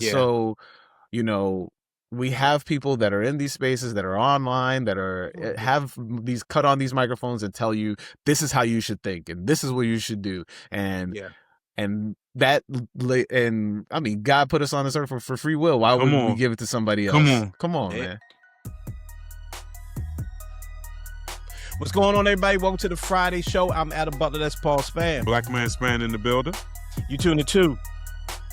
Yeah. So, you know, we have people that are in these spaces, that are online, that are have these cut on these microphones and tell you this is how you should think and this is what you should do. And that, and I mean, God put us on this earth for free will. Why would we give it to somebody else? Come on, man. What's going on, everybody? Welcome to the Friday show. I'm Adam Butler. That's Paul Spann. Black Man Spann in the building. You tuned to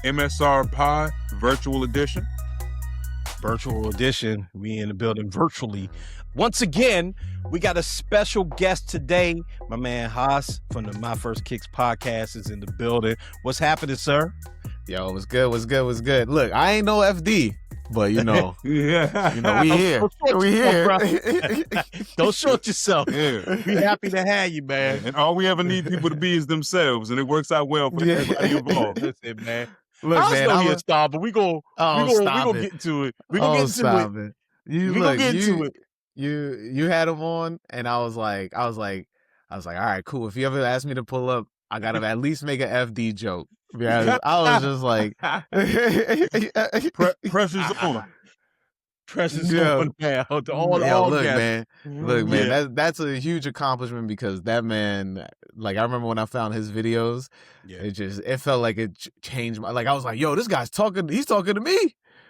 MSR Pod Virtual Edition. Virtual Edition. We in the building virtually. Once again, we got a special guest today. My man Haas from the My First Kicks podcast is in the building. What's happening, sir? Yo, what's good? Look, I ain't no FD, but you know, we here. We here. Don't short yourself. Yeah. We happy to have you, man. And all we ever need people to be is themselves, and it works out well for everybody involved. Listen, man. Look, I man, know he a star, but we gonna get into it. We gonna get into it. You had him on, and I was like, all right, cool. If you ever ask me to pull up, I gotta at least make an FD joke. Yeah, I was just like, pressure's on. Pressure's on now. Look, man, that's a huge accomplishment because that man, like, I remember when I found his videos, it felt like it changed my, like, I was like, yo, this guy's talking, he's talking to me.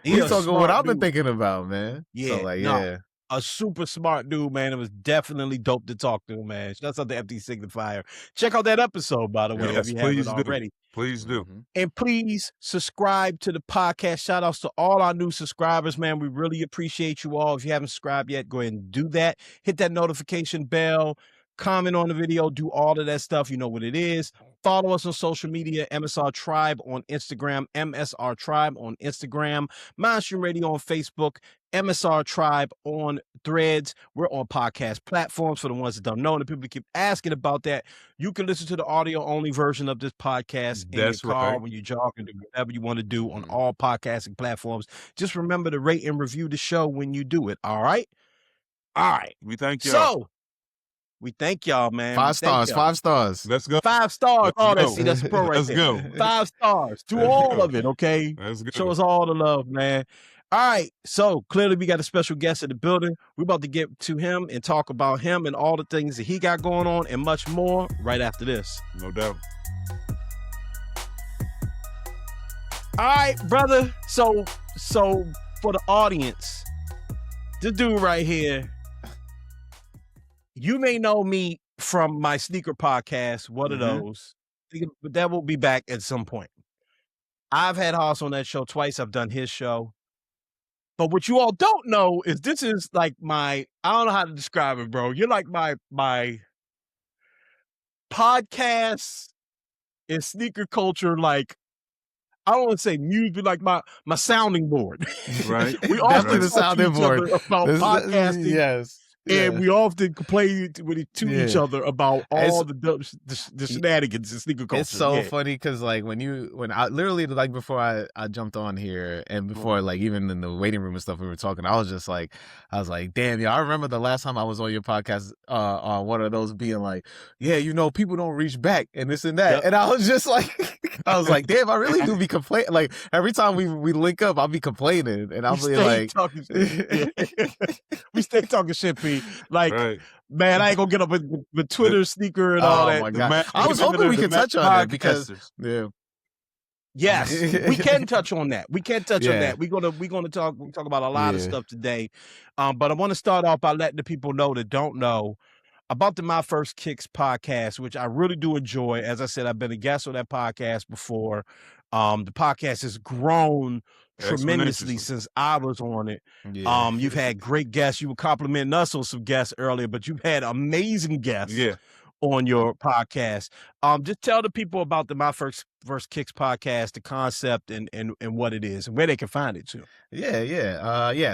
He's talking what I've been thinking about, man. Yeah. So, like, a super smart dude, man. It was definitely dope to talk to him, man. That's on the FD Signifier. Check out that episode, by the way, if you haven't already. Please do. And please subscribe to the podcast. Shout outs to all our new subscribers, man. We really appreciate you all. If you haven't subscribed yet, go ahead and do that. Hit that notification bell. Comment on the video. Do all of that stuff. You know what it is. Follow us on social media. MSR Tribe on Instagram. MSR Tribe on Instagram. Mainstream Radio on Facebook. MSR Tribe on Threads. We're on podcast platforms for the ones that don't know. And the people that keep asking about that, you can listen to the audio-only version of this podcast in your car when you're jogging, do whatever you want to do on all podcasting platforms. Just remember to rate and review the show when you do it. All right? All right. We thank y'all. So, we thank y'all, man. 5 stars. 5 stars. Let's go. 5 stars. That's a pro right there. Let's go. 5 stars. Do all of it, okay? Let's go. Show us all the love, man. All right, so clearly we got a special guest in the building. We're about to get to him and talk about him and all the things that he got going on and much more right after this. No doubt. All right, brother. So for the audience, this dude right here, you may know me from my sneaker podcast, one of those, but that will be back at some point. I've had Haas on that show twice. I've done his show. But what you all don't know is this is like I don't know how to describe it, bro. You're like my podcast and sneaker culture, like, I don't want to say muse, but like my sounding board. Right. We often the sounding board about podcasting. Yes. And we often complain to each other about all the shenanigans in sneaker culture. It's so funny because like when I literally, like, before I jumped on here and before, like, even in the waiting room and stuff we were talking, I was like, damn, I remember the last time I was on your podcast on one of those being like, yeah, people don't reach back and this and that. Yep. And I was just like, damn, I really do be complaining. Like, every time we link up, I'll be complaining and I'll be like, we stay talking shit, P. Like, man, I ain't gonna get up with Twitter, sneaker, and all that. Oh my God. I was hoping we could touch on that because yes, we can touch on that. We can touch on that. We're gonna talk about a lot of stuff today. But I want to start off by letting the people know that don't know about the My First Kicks podcast, which I really do enjoy. As I said, I've been a guest on that podcast before. The podcast has grown tremendously since I was on it. You've had great guests. You were complimenting us on some guests earlier, but you've had amazing guests on your podcast. Just tell the people about the My First Kicks podcast, the concept and what it is and where they can find it too.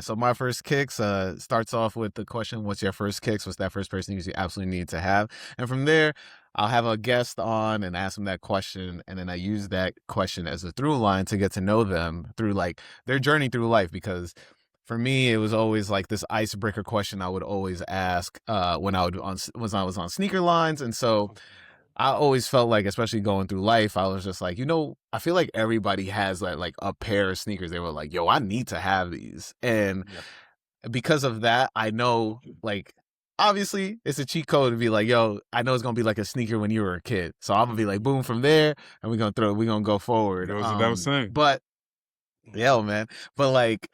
So My First Kicks starts off with the question, what's your first kicks? What's that first person you absolutely need to have? And from there, I'll have a guest on and ask them that question, and then I use that question as a through line to get to know them through, like, their journey through life. Because for me, it was always like this icebreaker question I would always ask when I was on sneaker lines. And so I always felt like, especially going through life, I was just like, I feel like everybody has like a pair of sneakers. They were like, yo, I need to have these. And because of that, I know, like, obviously it's a cheat code to be like, yo, I know it's gonna be like a sneaker when you were a kid. So I'm gonna be like, boom, from there, and we're gonna go forward. That was what I was saying. But yeah, man. But like,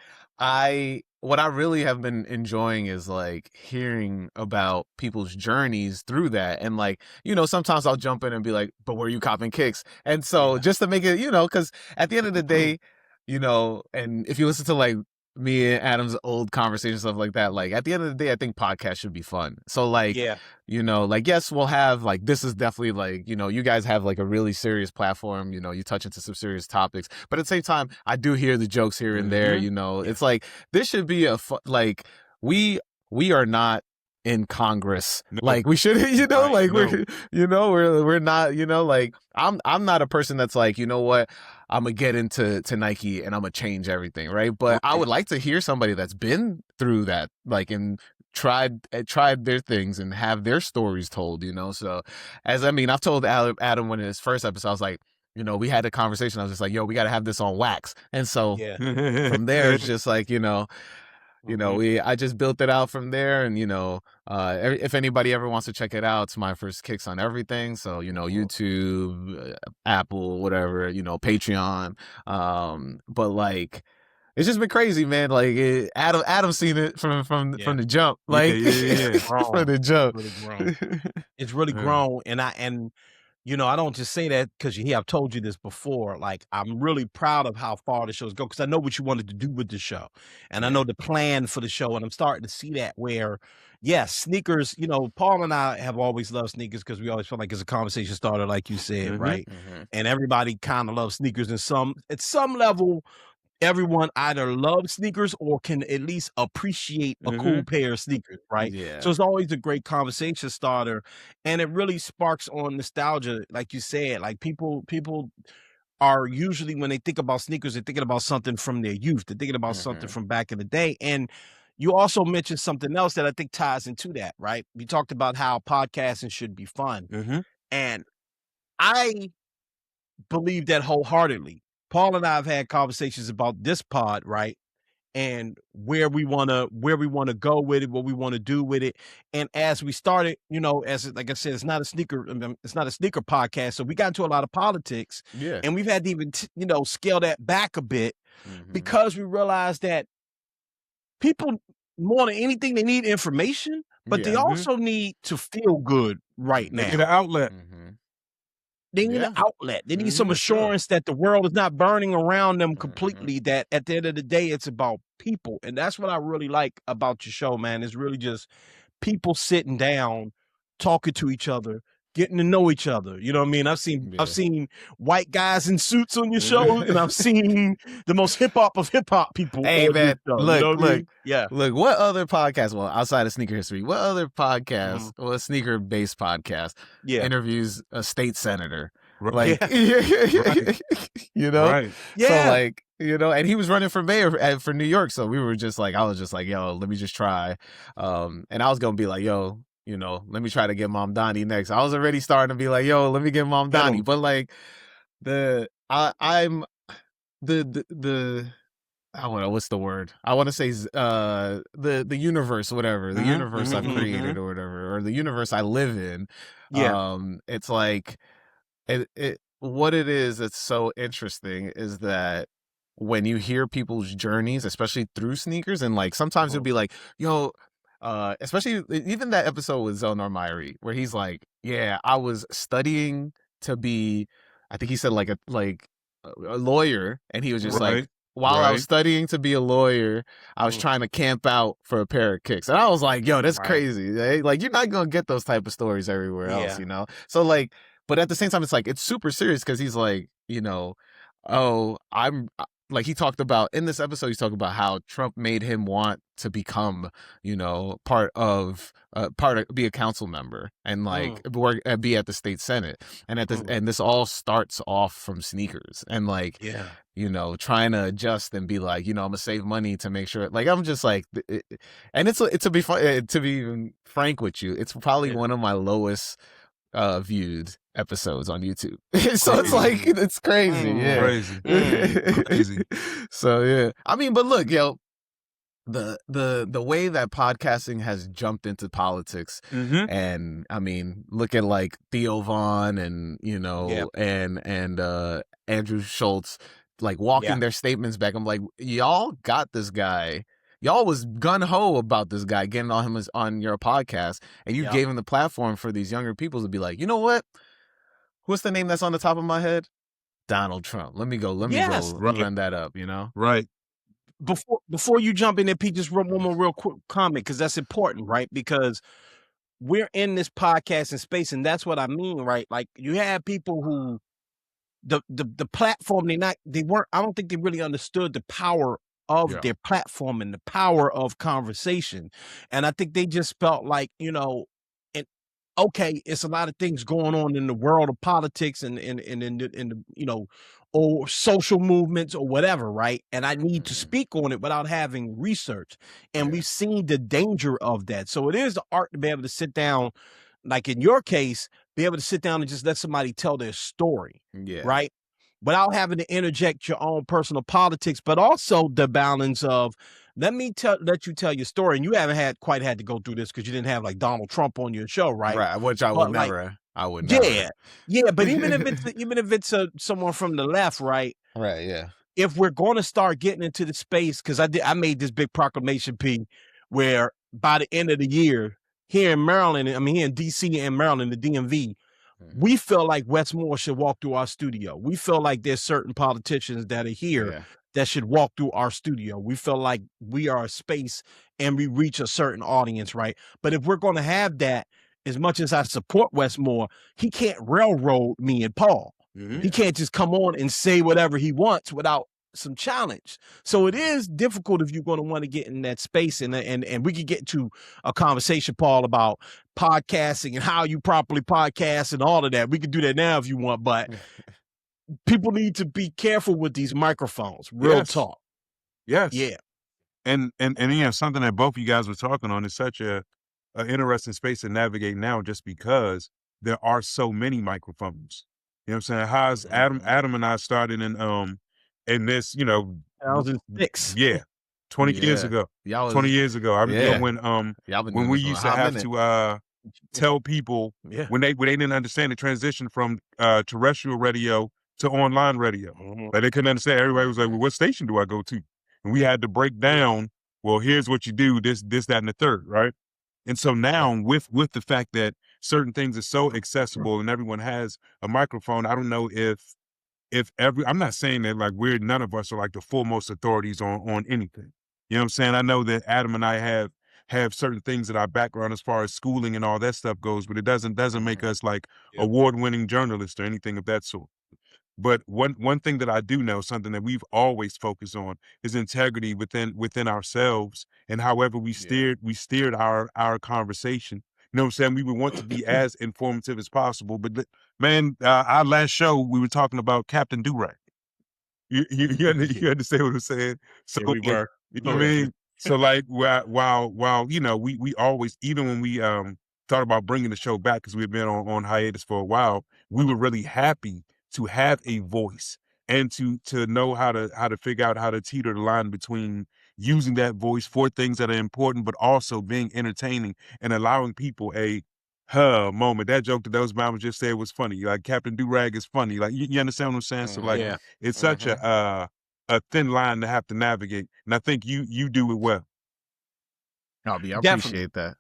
what I really have been enjoying is like hearing about people's journeys through that. And like, sometimes I'll jump in and be like, but were you copping kicks? And so just to make it, because at the end of the day, and if you listen to like me and Adam's old conversations, stuff like that, like at the end of the day, I think podcasts should be fun. So like, like, yes, we'll have like, this is definitely like, you guys have like a really serious platform, you touch into some serious topics, but at the same time, I do hear the jokes here and there, it's like, this should be like, we are not in Congress. No. Like we should, like no. we're not, like I'm not a person that's like, you know what, I'm gonna get into Nike and I'm gonna change everything, right? But I would like to hear somebody that's been through that, like, and tried their things and have their stories told, So I've told Adam when in his first episode, I was like, we had a conversation. I was just like, yo, we got to have this on wax. And so from there, it's just like, I just built it out from there. And, if anybody ever wants to check it out, it's my first kicks on everything. So, YouTube, Apple, whatever, Patreon. But like, it's just been crazy, man. Like Adam's seen it from the jump. Like from the jump. It's really grown. And I don't just say that because I've told you this before. Like, I'm really proud of how far the show's go because I know what you wanted to do with the show. And I know the plan for the show. And I'm starting to see that where, sneakers, Paul and I have always loved sneakers because we always feel like it's a conversation starter, like you said, right? And everybody kind of loves sneakers at some level. Everyone either loves sneakers or can at least appreciate a cool pair of sneakers, right? Yeah. So it's always a great conversation starter, and it really sparks on nostalgia, like you said. Like people are usually, when they think about sneakers, they're thinking about something from their youth. They're thinking about something from back in the day. And you also mentioned something else that I think ties into that, right? We talked about how podcasting should be fun, and I believe that wholeheartedly. Paul and I have had conversations about this pod, right? And where we want to go with it, what we want to do with it. And as we started, as like I said, it's not a sneaker podcast. So we got into a lot of politics. Yeah. And we've had to even, scale that back a bit because we realized that people, more than anything, they need information, but they also need to feel good right now. Get an outlet. They need an outlet. They need some assurance that the world is not burning around them completely, that at the end of the day, it's about people. And that's what I really like about your show, man. It's really just people sitting down, talking to each other, getting to know each other. You know what I mean? I've seen white guys in suits on your show, and I've seen the most hip hop of hip hop people. Hey, man, look, look, what other podcast, well, outside of sneaker history, what other podcast, well, a sneaker based podcast interviews a state senator? Like, Right. Right. So like, and he was running for mayor for New York. So we were just like, I was just like, yo, let me just try. And I was going to be like, yo, let me try to get Mom Donnie next. I was already starting to be like, yo, let me get Mom Donnie. But like I'm the I don't know, what's the word? I want to say the universe, whatever, the universe I've created or whatever, or the universe I live in. It's like what it is that's so interesting is that when you hear people's journeys, especially through sneakers, and like sometimes it'll be like, yo, especially even that episode with Zelnar Myrie, where he's like, yeah, I was studying to be, I think he said like a lawyer, and he was just like, while I was studying to be a lawyer, I was trying to camp out for a pair of kicks. And I was like, yo, that's crazy. Eh? Like, you're not going to get those type of stories everywhere else, So like, but at the same time, it's like, it's super serious because he's like, I'm like, he talked about in this episode, he's talking about how Trump made him want to become, be a council member and like be at the state Senate. And and this all starts off from sneakers and like, trying to adjust and be like, I'm gonna save money to make sure, like, I'm just like, and it's to be even frank with you, it's probably one of my lowest viewed episodes on YouTube. So it's like, it's crazy. Yeah. Crazy. So yeah. I mean, but look, yo, the way that podcasting has jumped into politics, and I mean, look at like Theo Vaughn and and Andrew Schultz, like walking their statements back. I'm like, y'all got this guy. Y'all was gun ho about this guy, getting on him on your podcast, and you gave him the platform for these younger people to be like, you know what? What's the name that's on the top of my head? Donald Trump. Let me go run that up. Right. Before you jump in there, Pete, just one more real quick comment, because that's important, right? Because we're in this podcasting space, and that's what I mean, right? Like, you have people who the platform, I don't think they really understood the power of their platform and the power of conversation. And I think they just felt like, okay, it's a lot of things going on in the world of politics and in the or social movements or whatever, right? And I need to speak on it without having research. And we've seen the danger of that. So it is the art to be able to sit down, like in your case, be able to sit down and just let somebody tell their story, right? Without having to interject your own personal politics, but also the balance of, let you tell your story. And you haven't quite had to go through this because you didn't have like Donald Trump on your show, right? Right, which I would never. Yeah, but even if it's someone from the left, right? Right, yeah. If we're going to start getting into the space, because I made this big proclamation, P, where by the end of the year, here in Maryland, here in DC and Maryland, the DMV, we feel like Westmore should walk through our studio. We feel like there's certain politicians that are here that should walk through our studio. We feel like we are a space and we reach a certain audience, right? But if we're going to have that, as much as I support Westmore, he can't railroad me and Paul. He can't just come on and say whatever he wants without some challenge. So it is difficult if you're going to want to get in that space, and we could get to a conversation, Paul, about podcasting and how you properly podcast and all of that. We could do that now if you want, but people need to be careful with these microphones. Real talk. Yes. Yeah. And something that both of you guys were talking on is such a interesting space to navigate now, just because there are so many microphones. You know what I'm saying? How's Adam and I started in this, 2006. 20 years ago. 20 years ago. I remember when we used to have to tell people when they didn't understand the transition from terrestrial radio to online radio. Like, they couldn't understand. Everybody was like, well, what station do I go to? And we had to break down, well, here's what you do, this, that, and the third, right? And so now with the fact that certain things are so accessible and everyone has a microphone, I don't know if I'm not saying that like none of us are like the foremost authorities on anything. You know what I'm saying? I know that Adam and I have certain things in our background as far as schooling and all that stuff goes, but it doesn't make us like award-winning journalists or anything of that sort. But one thing that I do know, something that we've always focused on, is integrity within ourselves, and however we steered our conversation. You know what I'm saying? We would want to be as informative as possible. But man, our last show we were talking about Captain Durag. You understand what I'm saying? So we were. You know what I mean? So like while we always, even when we thought about bringing the show back, because we've been on hiatus for a while, we were really happy to have a voice and to know how to figure out how to teeter the line between using that voice for things that are important, but also being entertaining and allowing people a moment. That joke that those mamas just said was funny. Like, Captain Durag is funny. Like, you understand what I'm saying? So like, it's such a thin line to have to navigate, and I think you do it well. I appreciate that.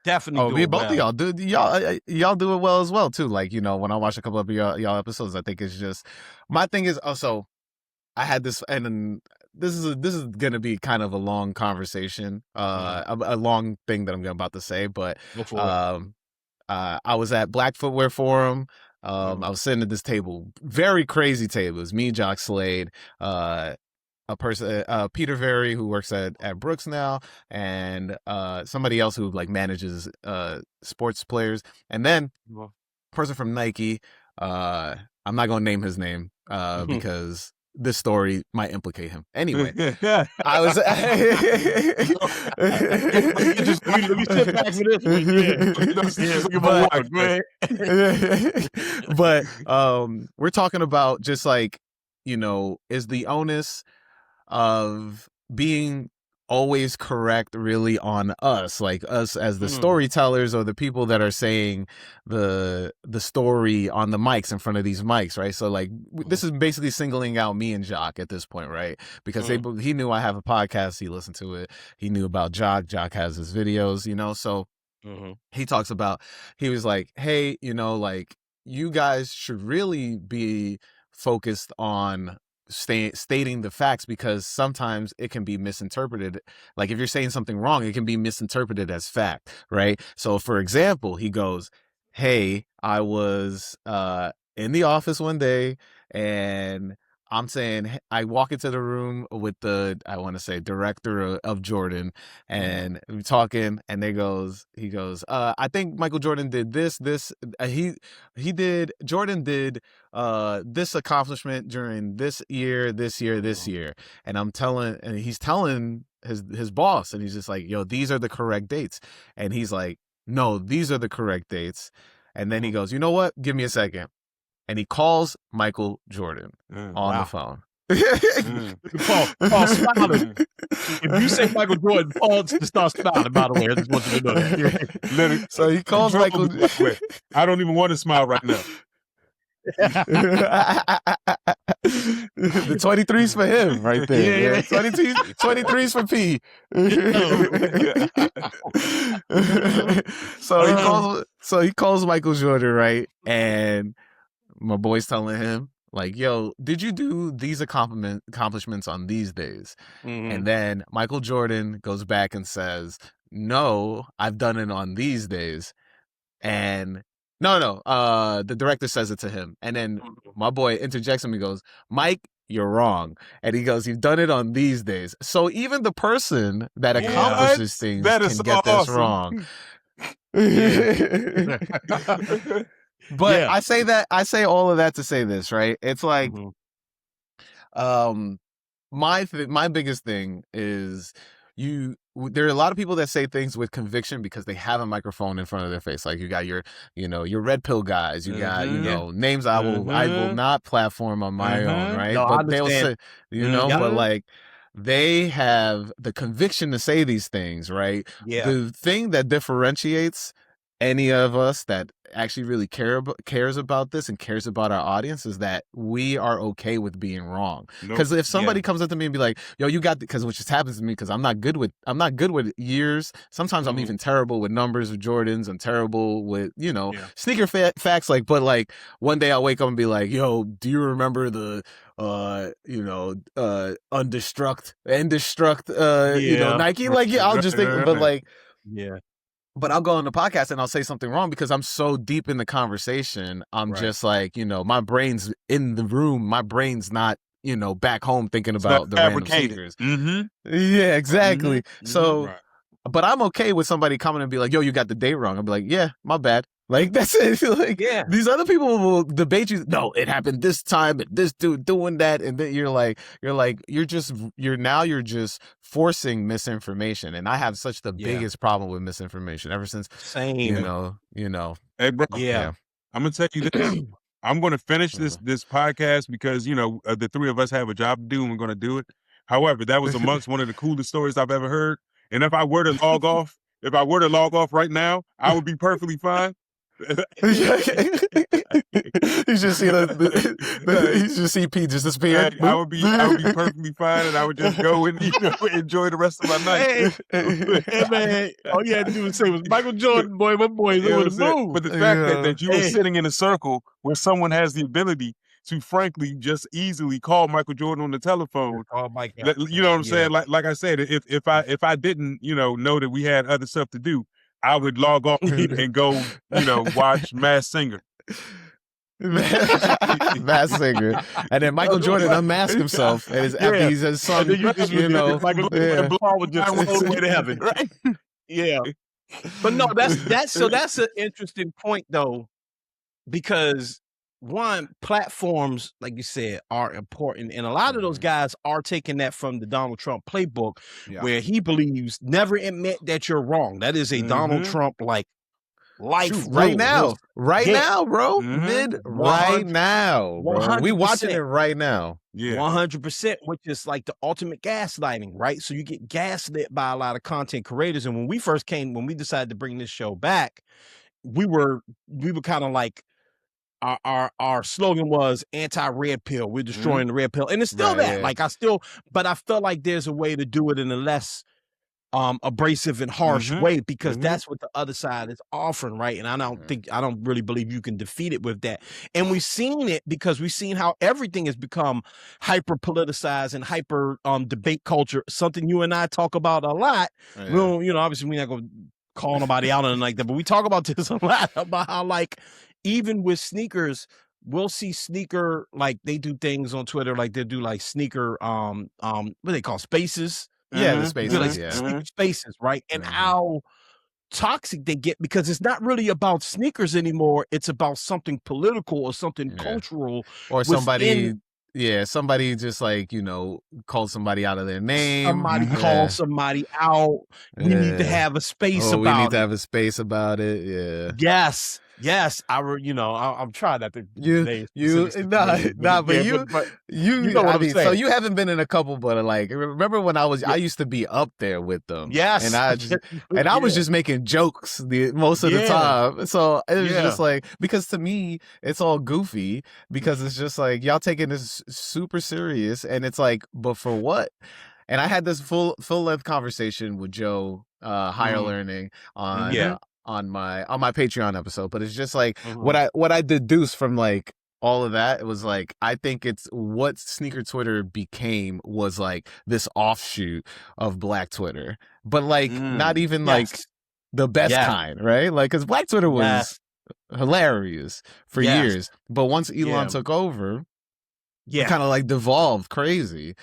Definitely. Both of y'all do. Y'all do it well as well too. Like, when I watch a couple of y'all episodes, I think it's just, my thing is also, I had this, and then this is gonna be kind of a long conversation, a long thing that I'm about to say, but I was at Black Footwear Forum. I was sitting at this table, very crazy table. It was me, Jock Slade, a person, Peter Very, who works at Brooks now, and somebody else who like manages sports players, and then a person from Nike. I'm not gonna name his name because this story might implicate him. Anyway, I was. Let me sit back for this one. But we're talking about just like, you know, is the onus of being always correct really on us, like us as the storytellers or the people that are saying the story on the mics in front of these mics, right? So like this is basically singling out me and Jock at this point, right? Because he knew I have a podcast, he listened to it, he knew about Jock has his videos, you know, so he talks about, he was like, hey, you know, like you guys should really be focused on stating the facts, because sometimes it can be misinterpreted. Like if you're saying something wrong, it can be misinterpreted as fact, right? So for example, he goes, hey, I was in the office one day and I'm saying, I walk into the room with the, I want to say, director of Jordan, and we're talking, and he goes, I think Michael Jordan did this, Jordan did this accomplishment during this year, and he's telling his boss, and he's just like, yo, these are the correct dates, and he's like, no, these are the correct dates, and then he goes, you know what, give me a second. And he calls Michael Jordan on the phone. Paul smiling. If you say Michael Jordan, Paul just starts smiling, by the way. I just want you to know that. So he calls Michael. I don't even want to smile right now. The 23's for him right there. Yeah. 23's for P. So he calls Michael Jordan, right? And my boy's telling him, like, yo, did you do these accomplishments on these days? And then Michael Jordan goes back and says, no, I've done it on these days. And the director says it to him. And then my boy interjects him and goes, Mike, you're wrong. And he goes, you've done it on these days. So even the person that accomplishes things can get this wrong. But I say all of that to say this, right? It's like, my biggest thing is there are a lot of people that say things with conviction because they have a microphone in front of their face. Like you got your red pill guys, you got, names I will not platform on my own, right? No, but they'll say, but like they have the conviction to say these things, right? Yeah. The thing that differentiates any of us that actually really cares about this and cares about our audience is that we are okay with being wrong. Because if somebody comes up to me and be like, yo, you got, because which just happens to me, because I'm not good with years. Sometimes I'm even terrible with numbers of Jordans. I'm terrible with, sneaker facts. Like, but like one day I'll wake up and be like, yo, do you remember the Indestruct Nike? Like, I'll just think, but like, but I'll go on the podcast and I'll say something wrong because I'm so deep in the conversation. I'm just like, my brain's in the room. My brain's not, back home thinking about the random sneakers. Yeah, exactly. So, but I'm okay with somebody coming and be like, yo, you got the date wrong. I'll be like, yeah, my bad. Like, that's it. Like, these other people will debate you. No, it happened this time, and this dude doing that. And then you're just forcing misinformation. And I have such the biggest problem with misinformation ever since, Same. Hey, bro. Yeah. I'm going to tell you this. I'm going to finish this podcast because, the three of us have a job to do and we're going to do it. However, that was amongst one of the coolest stories I've ever heard. And if I were to log off right now, I would be perfectly fine. You just see Pete just disappear. I would be perfectly fine, and I would just go and enjoy the rest of my night. Hey man, all you had to do was say was Michael Jordan, boy, my boy is on the move. But the fact that you were sitting in a circle where someone has the ability to frankly just easily call Michael Jordan on the telephone. You know what I'm saying? Like I said, if I didn't, know that we had other stuff to do, I would log off and go, watch Masked Singer. Masked Singer. And then Michael Jordan unmasked himself after he's his son, Michael Jordan would just go away to heaven. Right? Yeah. But no, that's an interesting point though, because one, platforms, like you said, are important. And a lot of those guys are taking that from the Donald Trump playbook, where he believes never admit that you're wrong. That is a Donald Trump like life Shoot, right now. Right now, bro. Right now, bro. We watching it right now. Yeah. 100%, which is like the ultimate gaslighting, right? So you get gaslit by a lot of content creators. And when we decided to bring this show back, we were kind of like, our slogan was anti-red pill. We're destroying the red pill. And it's still that. Like but I feel like there's a way to do it in a less abrasive and harsh way, because that's what the other side is offering, right? And I don't really believe you can defeat it with that. And we've seen it because we've seen how everything has become hyper politicized and hyper debate culture, something you and I talk about a lot. We don't, obviously we're not gonna call nobody out on like that, but we talk about this a lot, about how like even with sneakers, we'll see sneaker, like they do things on Twitter, like they do like sneaker what they call spaces. Yeah, the spaces, sneaker spaces, right? And how toxic they get, because it's not really about sneakers anymore. It's about something political or something cultural, or somebody just like, called somebody out of their name. Somebody called somebody out. We need to have a space about it. We need to have a space about it. Yeah. Yes, I'm trying not to. So you haven't been in a couple, but like, remember when I used to be up there with them. Yes, and I was just making jokes most of the time. So it was just like, because to me it's all goofy, because it's just like y'all taking this super serious, and it's like, but for what? And I had this full length conversation with Joe Higher Learning on my Patreon episode, but it's just like what I deduced from like all of that, it was like, I think it's what sneaker Twitter became was like this offshoot of Black Twitter, but like not even like the best kind, right? Like, because Black Twitter was hilarious for years, but once Elon took over, kind of like devolved crazy.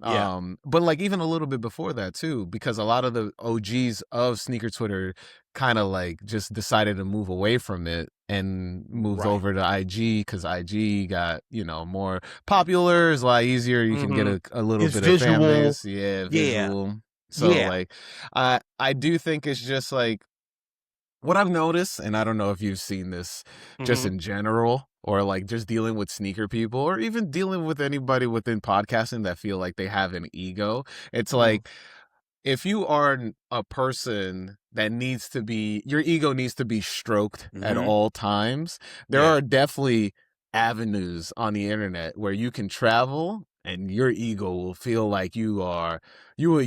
But like even a little bit before that too, because a lot of the OGs of sneaker Twitter kind of like just decided to move away from it and moved over to IG, because IG got, more popular. It's a lot easier. You can get a little bit of fan base. Visual. So like, I do think it's just like what I've noticed, and I don't know if you've seen this just in general, or like just dealing with sneaker people, or even dealing with anybody within podcasting that feel like they have an ego. It's like, if you are a person that your ego needs to be stroked at all times, there are definitely avenues on the internet where you can travel and your ego will feel like you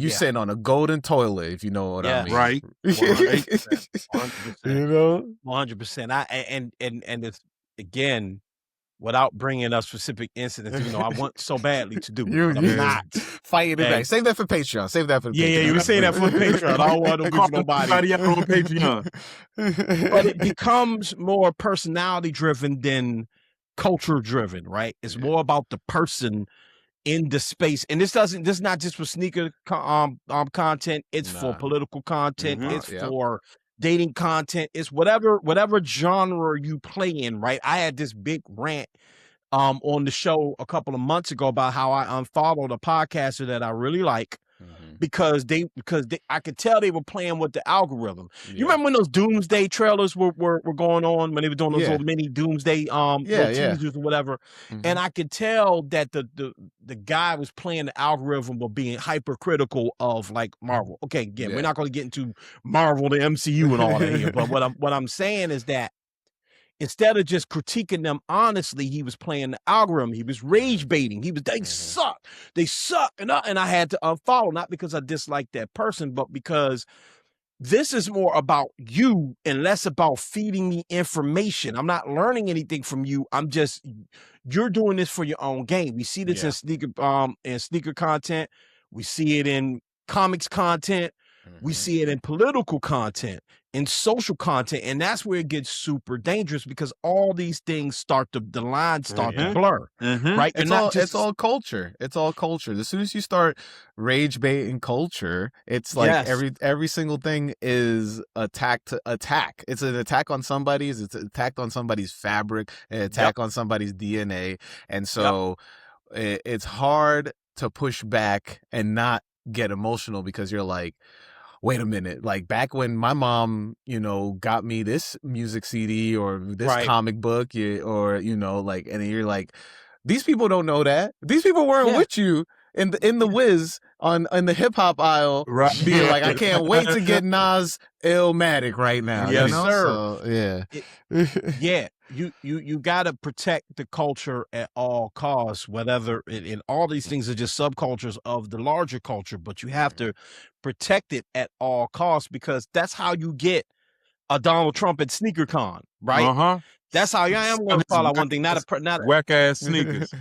sitting on a golden toilet, if you know what I mean. Right. 100%. 100%. And it's, again, without bringing up specific incidents, I want so badly to do it, but I'm not fighting it back. Save that for Patreon. Yeah, you were saying that for Patreon. I don't want to lose nobody out on Patreon. But it becomes more personality driven than culture driven, right? It's more about the person in the space, and this is not just for sneaker content. It's for political content. It's for dating content. It's whatever genre you play in, right? I had this big rant on the show a couple of months ago about how I unfollowed a podcaster that I really like, because I could tell they were playing with the algorithm. You remember when those doomsday trailers were going on, when they were doing those little mini doomsday teasers or whatever, and I could tell that the guy was playing the algorithm, but being hypercritical of like Marvel. Okay, again, we're not going to get into Marvel, the MCU, and all that here, but what I'm saying is that instead of just critiquing them honestly, he was playing the algorithm. He was rage baiting. They suck. They suck. And I had to unfollow, not because I disliked that person, but because this is more about you and less about feeding me information. I'm not learning anything from you. You're doing this for your own gain. We see this in sneaker content. We see it in comics content. We see it in political content, in social content, and that's where it gets super dangerous because all these things the lines start to blur, right? It's all culture. It's all culture. As soon as you start rage baiting culture, it's like every single thing is attack. It's an attack on somebody's. It's an attack on somebody's fabric. An attack on somebody's DNA, and so it's hard to push back and not get emotional because you're like, wait a minute, like back when my mom, got me this music CD or this comic book, or, like, and you're like, these people don't know that. These people weren't with you in the whiz on the hip hop aisle, being like, I can't wait to get Nas Illmatic right now. Yes, sir. So, You got to protect the culture at all costs, whether and all these things are just subcultures of the larger culture, but you have to protect it at all costs because that's how you get a Donald Trump at SneakerCon, right? That's how I am going to call out one thing, not whack ass sneakers.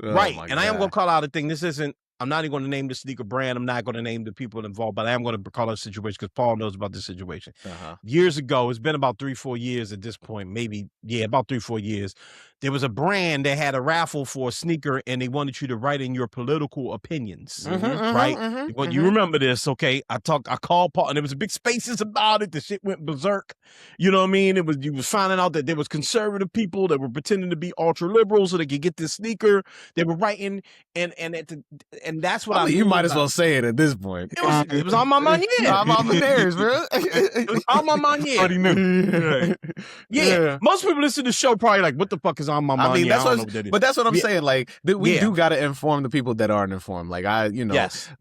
Right. And I am going to call out a thing. This isn't, I'm not even going to name the sneaker brand. I'm not going to name the people involved, but I am going to call out a situation because Paul knows about this situation. Years ago, it's been about 3-4 years at this point, maybe, about 3-4 years. There was a brand that had a raffle for a sneaker and they wanted you to write in your political opinions, right? You remember this, okay? I called Paul and there was big spaces about it. The shit went berserk. You know what I mean? You was finding out that there was conservative people that were pretending to be ultra liberals so they could get this sneaker. They were writing and that's what you might as well say it at this point. It was on my mind, I'm on the nerves, bro. It was on my mind, Already knew. Most people listen to the show probably like, what the fuck is on my mind? I mean, that's what I'm saying. Like, we do got to inform the people that aren't informed. Like,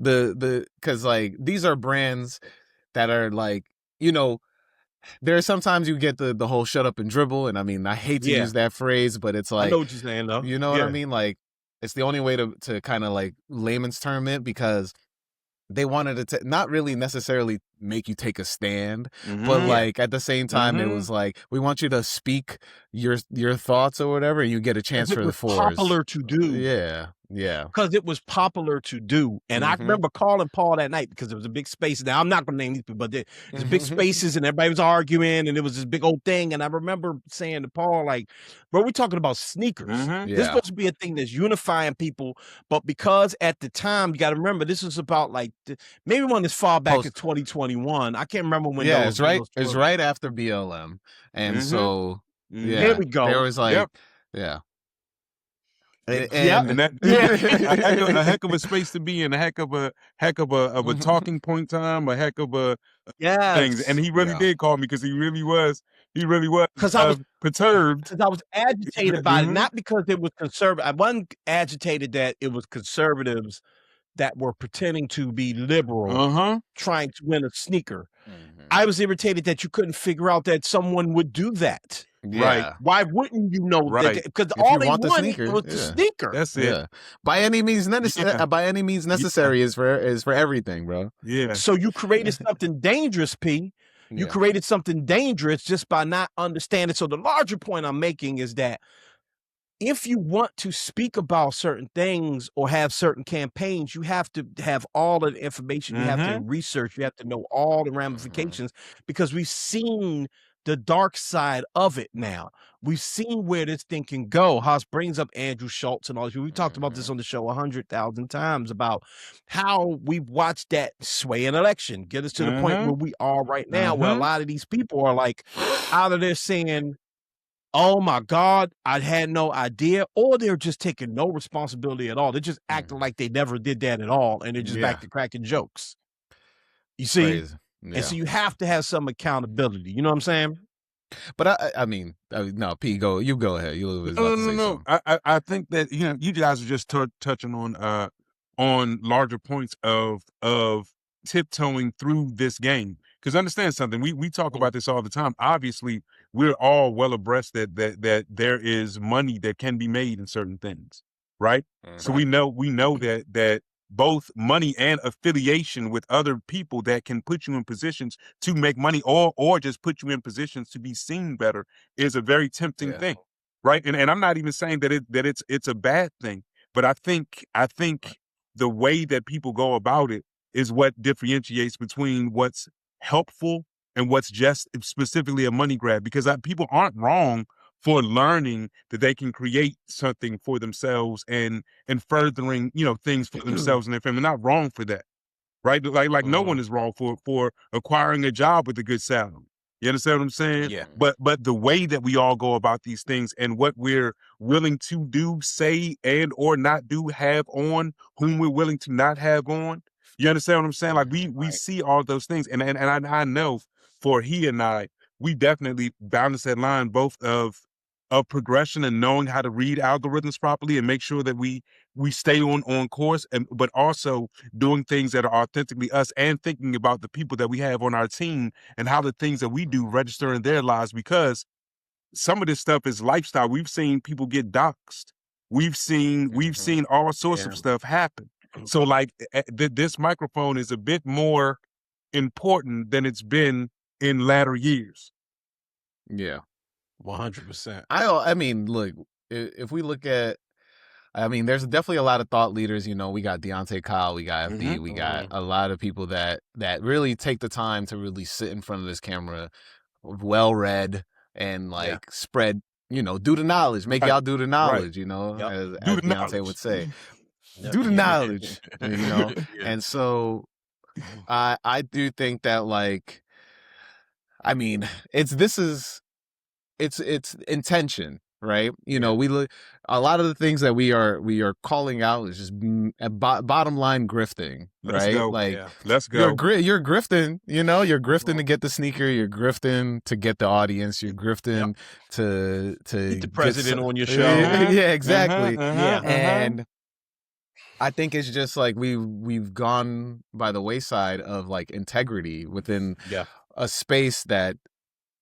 because like these are brands that are like, there are sometimes you get the whole shut up and dribble, and I mean, I hate to use that phrase, but it's like, I know what you're saying, though. You know what I mean? Like, it's the only way to kind of like layman's term it because they wanted to not really necessarily make you take a stand, but like at the same time, it was like, we want you to speak your thoughts or whatever, and you get a chance for the fours. Popular to do. Yeah. Because it was popular to do. And I remember calling Paul that night because there was a big space. Now, I'm not going to name these people, but there's big spaces and everybody was arguing and it was this big old thing. And I remember saying to Paul, like, bro, we're talking about sneakers. This is supposed to be a thing that's unifying people. But because at the time, you got to remember, this was about like, maybe one as far back as 2021. I can't remember when. It's right after BLM. And so, here we go. There was like, And that a heck of a space to be in, a heck of a talking point time, a heck of a things. And he really did call me because he really was because I was perturbed. Because I was agitated by it, not because it was conservative. I wasn't agitated that it was conservatives that were pretending to be liberal, trying to win a sneaker. I was irritated that you couldn't figure out that someone would do that. Right? Why wouldn't you know that? Because all they wanted was the sneaker. That's it. By any means necessary is for everything, bro. Yeah. So you created something dangerous, P. You created something dangerous just by not understanding. So the larger point I'm making is that if you want to speak about certain things or have certain campaigns, you have to have all of the information. You have to research. You have to know all the ramifications because we've seen the dark side of it now. We've seen where this thing can go. Haas brings up Andrew Schultz and all this. We talked about this on the show 100,000 times about how we watched that sway an election, get us to the point where we are right now, where a lot of these people are like out of there saying, oh my God, I had no idea, or they're just taking no responsibility at all. They're just acting like they never did that at all, and they're just back to cracking jokes. You see? And so you have to have some accountability. You know what I'm saying? But I mean, no, P, you go ahead. No. I think that you guys are just touching on larger points of tiptoeing through this game. Because understand something, we talk about this all the time. Obviously, we're all well abreast that there is money that can be made in certain things, right? So we know that both money and affiliation with other people that can put you in positions to make money or just put you in positions to be seen better is a very tempting thing, right? And I'm not even saying that it's a bad thing, but I think the way that people go about it is what differentiates between what's helpful and what's just specifically a money grab, because people aren't wrong for learning that they can create something for themselves and furthering, things for themselves and their family. They're not wrong for that, right? Like no one is wrong for acquiring a job with a good salary. You understand what I'm saying? Yeah. But the way that we all go about these things and what we're willing to do, say, and or not do, have on, whom we're willing to not have on. You understand what I'm saying? Like we see all those things, and I know for he and I, we definitely balance that line both of progression and knowing how to read algorithms properly and make sure that we stay on course, but also doing things that are authentically us and thinking about the people that we have on our team and how the things that we do register in their lives, because some of this stuff is lifestyle. We've seen people get doxxed. We've seen all sorts of stuff happen. So like this microphone is a bit more important than it's been in latter years. Yeah. 100%. I mean, look, if we look at, I mean, there's definitely a lot of thought leaders. We got Deontay Kyle, we got FD, we got a lot of people that really take the time to really sit in front of this camera, well read, and spread, do the knowledge, make y'all do the knowledge, as Deontay would say. Do the knowledge, and so I do think that, like, I mean, it's intention, right? We look, a lot of the things that we are calling out is just bottom line grifting, right? Go. Like, let's go. You're grifting, you're grifting to get the sneaker, you're grifting to get the audience, you're grifting to get the president on your show. Yeah, exactly. And I think it's just like we've gone by the wayside of like integrity within a space that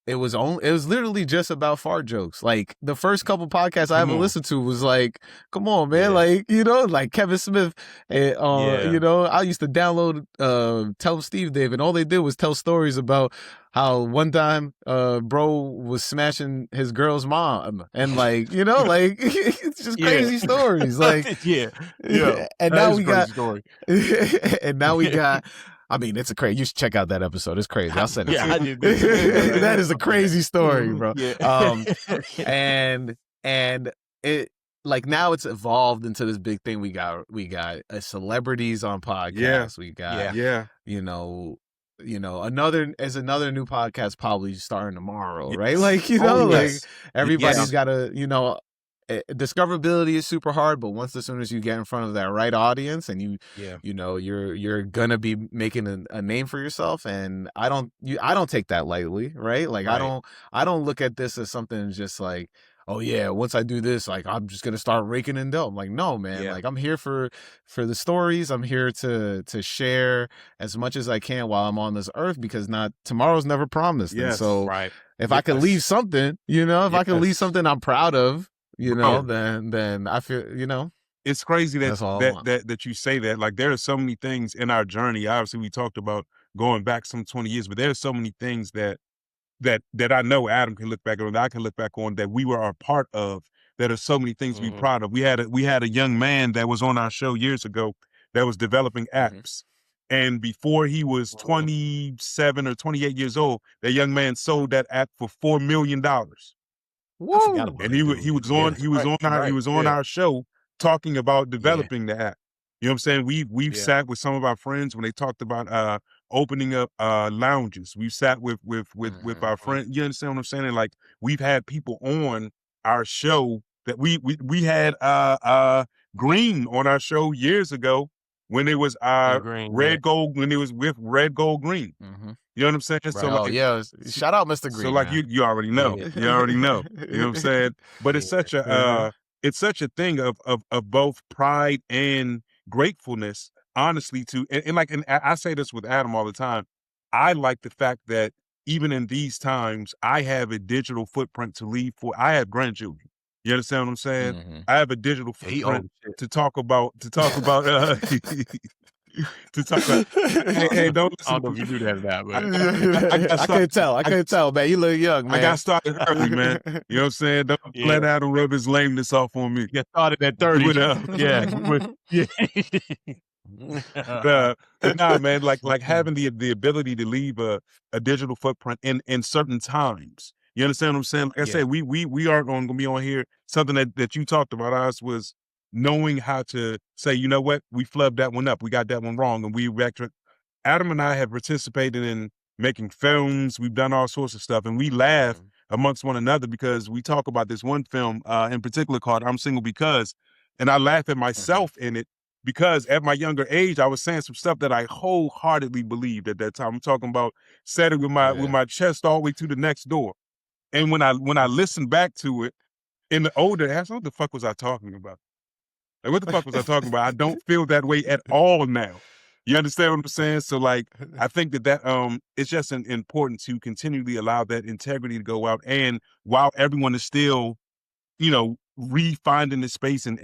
it was literally just about fart jokes. Like the first couple podcasts I ever listened to was like, come on, man. Like, like Kevin Smith, I used to download Tell Steve Dave, and all they did was tell stories about how one time bro was smashing his girl's mom, and like, like it's just crazy stories. Like, and now we got and now we got, I mean, it's a crazy. You should check out that episode. It's crazy. I'll send it to you. That is a crazy story, bro. And it, like, now it's evolved into this big thing. We got celebrities on podcasts. We got another new podcast probably starting tomorrow, right? Like, like everybody's got to, discoverability is super hard, but as soon as you get in front of that right audience and you're gonna be making a name for yourself, and I don't take that lightly, right? Like, right. I don't look at this as something just like, oh yeah, once I do this, like, I'm just gonna start raking in dough. I'm like, no, man. Like, I'm here for the stories. I'm here to share as much as I can while I'm on this earth, because tomorrow's never promised. And so if I can leave something, if I can leave something I'm proud of, then I feel, it's crazy that you say that. Like, there are so many things in our journey. Obviously, we talked about going back some 20 years, but there are so many things that I know Adam can look back on, that I can look back on, that we were a part of, that are so many things to be proud of. We had a young man that was on our show years ago that was developing apps. And before he was 27 or 28 years old, that young man sold that app for $4 million. Whoa. And he was on our show talking about developing the app. You know what I'm saying? We've sat with some of our friends when they talked about opening up lounges. We've sat with our friends. You understand what I'm saying? And like, we've had people on our show that we had Green on our show years ago when it was Red Gold, when it was with Red Gold Green. You know what I'm saying? Right. So like, shout out Mr. Green. So like, you already know. You already know. You know what I'm saying? But it's such a thing of both pride and gratefulness, honestly, and I say this with Adam all the time. I like the fact that even in these times, I have a digital footprint to leave for. I have grandchildren. You understand what I'm saying? I have a digital footprint to talk about. Hey, don't listen. I don't know if you do that now, man. I can't tell, man. You look young, man. I got started early, man. You know what I'm saying? Don't let Adam rub his lameness off on me. Get started at 30. But nah, man, like having the ability to leave a digital footprint in certain times. You understand what I'm saying? Like I said, we aren't gonna be on here. Something that you talked about us was knowing how to say, you know what, we flubbed that one up. We got that one wrong. And we Adam and I have participated in making films. We've done all sorts of stuff, and we laugh amongst one another because we talk about this one film in particular called I'm Single Because, and I laugh at myself in it because at my younger age, I was saying some stuff that I wholeheartedly believed at that time. I'm talking about said it with my chest all the way to the next door. And when I listened back to it in the older ass, what the fuck was I talking about? Like, what the fuck was I talking about? I don't feel that way at all now. You understand what I'm saying? So like, I think that it's just important to continually allow that integrity to go out, and while everyone is still, you know, re-finding the space and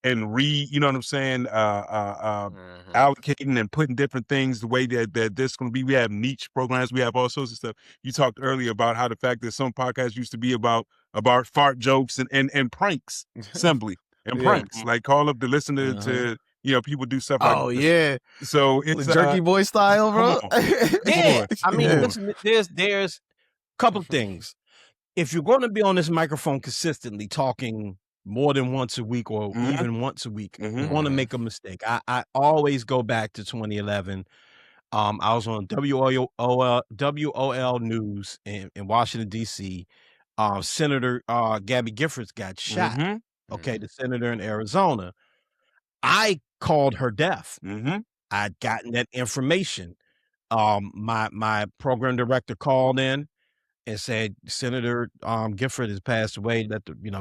you know what I'm saying, allocating and putting different things the way that this going to be. We have niche programs, we have all sorts of stuff. You talked earlier about how the fact that some podcasts used to be about fart jokes and pranks, simply. And pranks, like call up to listen to you know, people do stuff like this. So it's Jerky Boy style, bro. I mean, listen, there's a couple of things. If you're going to be on this microphone consistently talking more than once a week or even once a week, you want to make a mistake. I always go back to 2011. I was on WOL News in Washington, D.C. Senator Gabby Giffords got shot. Okay, the senator in Arizona. I called her deaf. I'd gotten that information. My program director called in and said, Senator Gifford has passed away.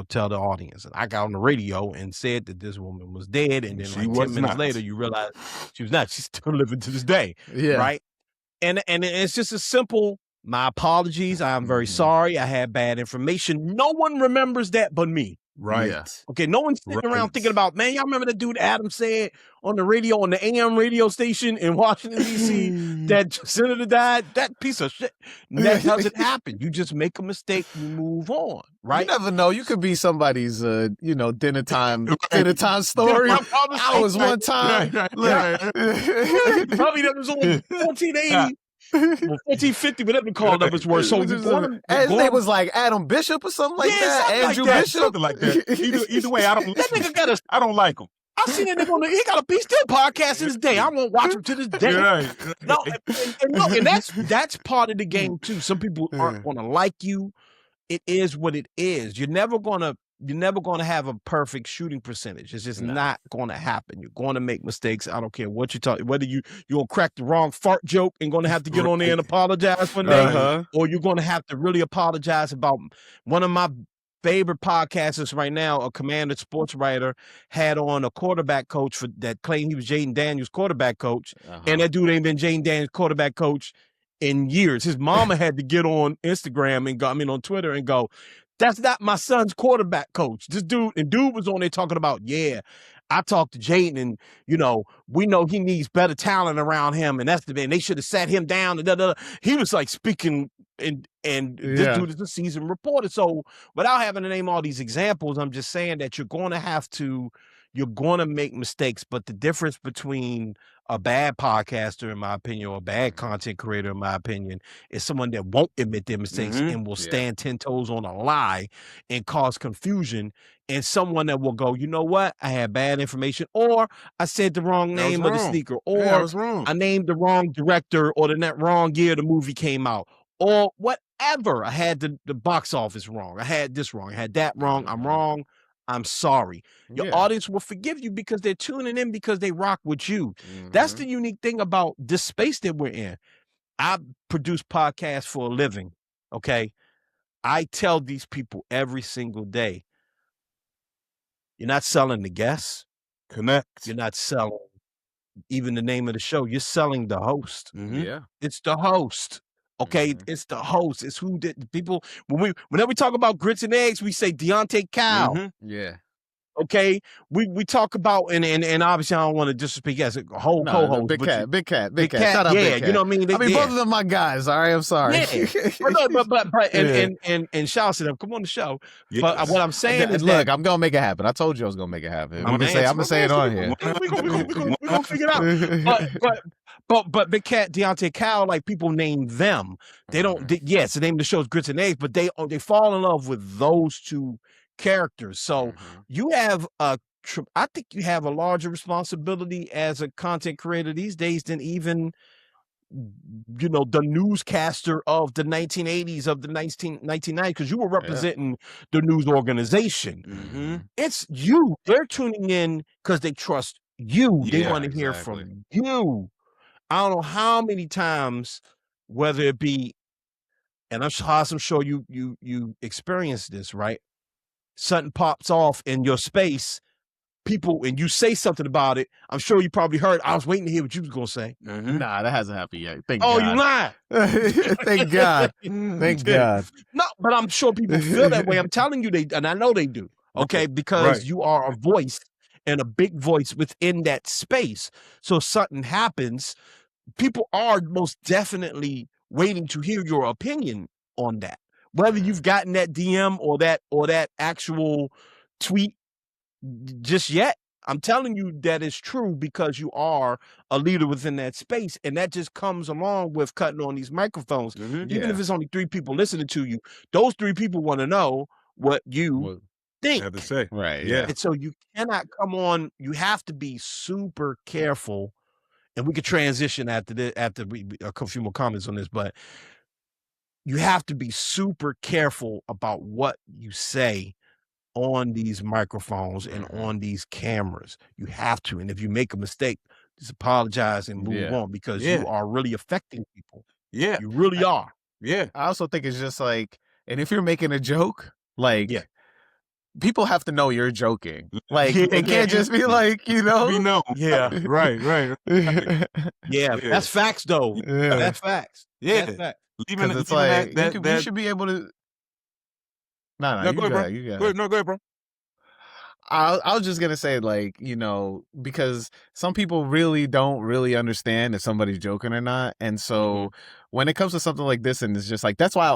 Tell the audience. And I got on the radio and said that this woman was dead. And then like 10 minutes later, you realize she was not. She's still living to this day. Yeah. Right. And it's just a simple, my apologies. I'm very sorry. I had bad information. No one remembers that but me. Right. Yeah. Okay. No one's sitting around thinking about, man, y'all remember the dude Adam said on the radio, on the AM radio station in Washington, D.C., that senator died? That piece of shit. That doesn't happen. You just make a mistake, you move on. Right. You never know. You could be somebody's, dinner time story. I was one time. Probably that was on 1480. Well, 1450, whatever the call numbers were. So his name was like Adam Bishop or something like that. Andrew Bishop, something like that. Either way, I don't. That nigga I don't like him. I seen that nigga he got a beast podcast to this day. I won't watch him to this day. Right. No, and that's part of the game too. Some people aren't gonna like you. It is what it is. You're never gonna have a perfect shooting percentage. It's just not gonna happen. You're gonna make mistakes. I don't care what you talk, whether you'll crack the wrong fart joke and gonna have to get on there and apologize one day, or you're gonna have to really apologize about one of my favorite podcasters right now, a Commander sports writer, had on a quarterback coach that claimed he was Jaden Daniels' quarterback coach, and that dude ain't been Jaden Daniels' quarterback coach in years. His mama had to get on Instagram and on Twitter and go, that's not my son's quarterback coach. This dude was on there talking about, I talked to Jaden and, we know he needs better talent around him. And they should have sat him down. And he was like speaking and this dude is a seasoned reporter. So without having to name all these examples, I'm just saying that you're going to make mistakes. But the difference between a bad podcaster, in my opinion, or a bad content creator, in my opinion, is someone that won't admit their mistakes and will stand 10 toes on a lie and cause confusion, and someone that will go, you know what? I had bad information, or I said the wrong name of the sneaker, or I named the wrong director, or the wrong year the movie came out, or whatever. I had the box office wrong. I had this wrong. I had that wrong. I'm wrong. I'm sorry. Your audience will forgive you because they're tuning in because they rock with you. That's the unique thing about this space that we're in. I produce podcasts for a living, okay? I tell these people every single day, you're not selling the guests. Connect. You're not selling even the name of the show. You're selling the host. Yeah. It's the host. Okay, it's the host. It's who did the people. Whenever we talk about grits and eggs, we say Deontay Cal. Yeah. Okay, we talk about and obviously I don't want to disrespect as a whole co-host. Big cat. Shout out Yeah, Big Cat. you know what I mean. Both of them my guys. All right, I'm sorry. Yeah, but and shout out to them. Come on the show. Yes. But what I'm saying is, look, I'm gonna make it happen. I told you I was gonna make it happen. I'm gonna say it on here. We gonna figure it out. But Big Cat, Deontay Cal, like people name them. They don't. Yes, the name of the show is Grits and Eggs, but they fall in love with those two characters. So you have I think you have a larger responsibility as a content creator these days than even, you know, the newscaster of the 1980s, of the 1990s, because you were representing the news organization. It's you. They're tuning in because they trust you. They want to hear from you. I don't know how many times, whether it be, and I'm sure you experienced this, right? Something pops off in your space, people, and you say something about it. I'm sure you probably heard. I was waiting to hear what you was gonna say. Nah, that hasn't happened yet. Thank God. You lying? Thank God. Thank God. No, but I'm sure people feel that way. I'm telling you, and I know they do. Okay, because you are a voice and a big voice within that space. So something happens, people are most definitely waiting to hear your opinion on that. Whether you've gotten that DM or that actual tweet just yet, I'm telling you that is true because you are a leader within that space, and that just comes along with cutting on these microphones. Even if it's only 3 people listening to you, those 3 people want to know what you think. Have to say. Right. Yeah. And so you cannot come on. You have to be super careful, and we could transition after a few more comments on this, but you have to be super careful about what you say on these microphones and on these cameras. You have to. And if you make a mistake, just apologize and move on, because you are really affecting people. Yeah. You really are. Yeah. I also think it's just like, and if you're making a joke, like, people have to know you're joking. Like, it can't just be like, you know. We know. Yeah. Right. Yeah. That's facts, though. That's facts. Yeah. That's facts. Because it's like, you should be able to. No, go ahead, bro. No, go ahead, bro. I was just gonna say, like, you know, because some people really don't really understand if somebody's joking or not, and so when it comes to something like this, and it's just like, that's why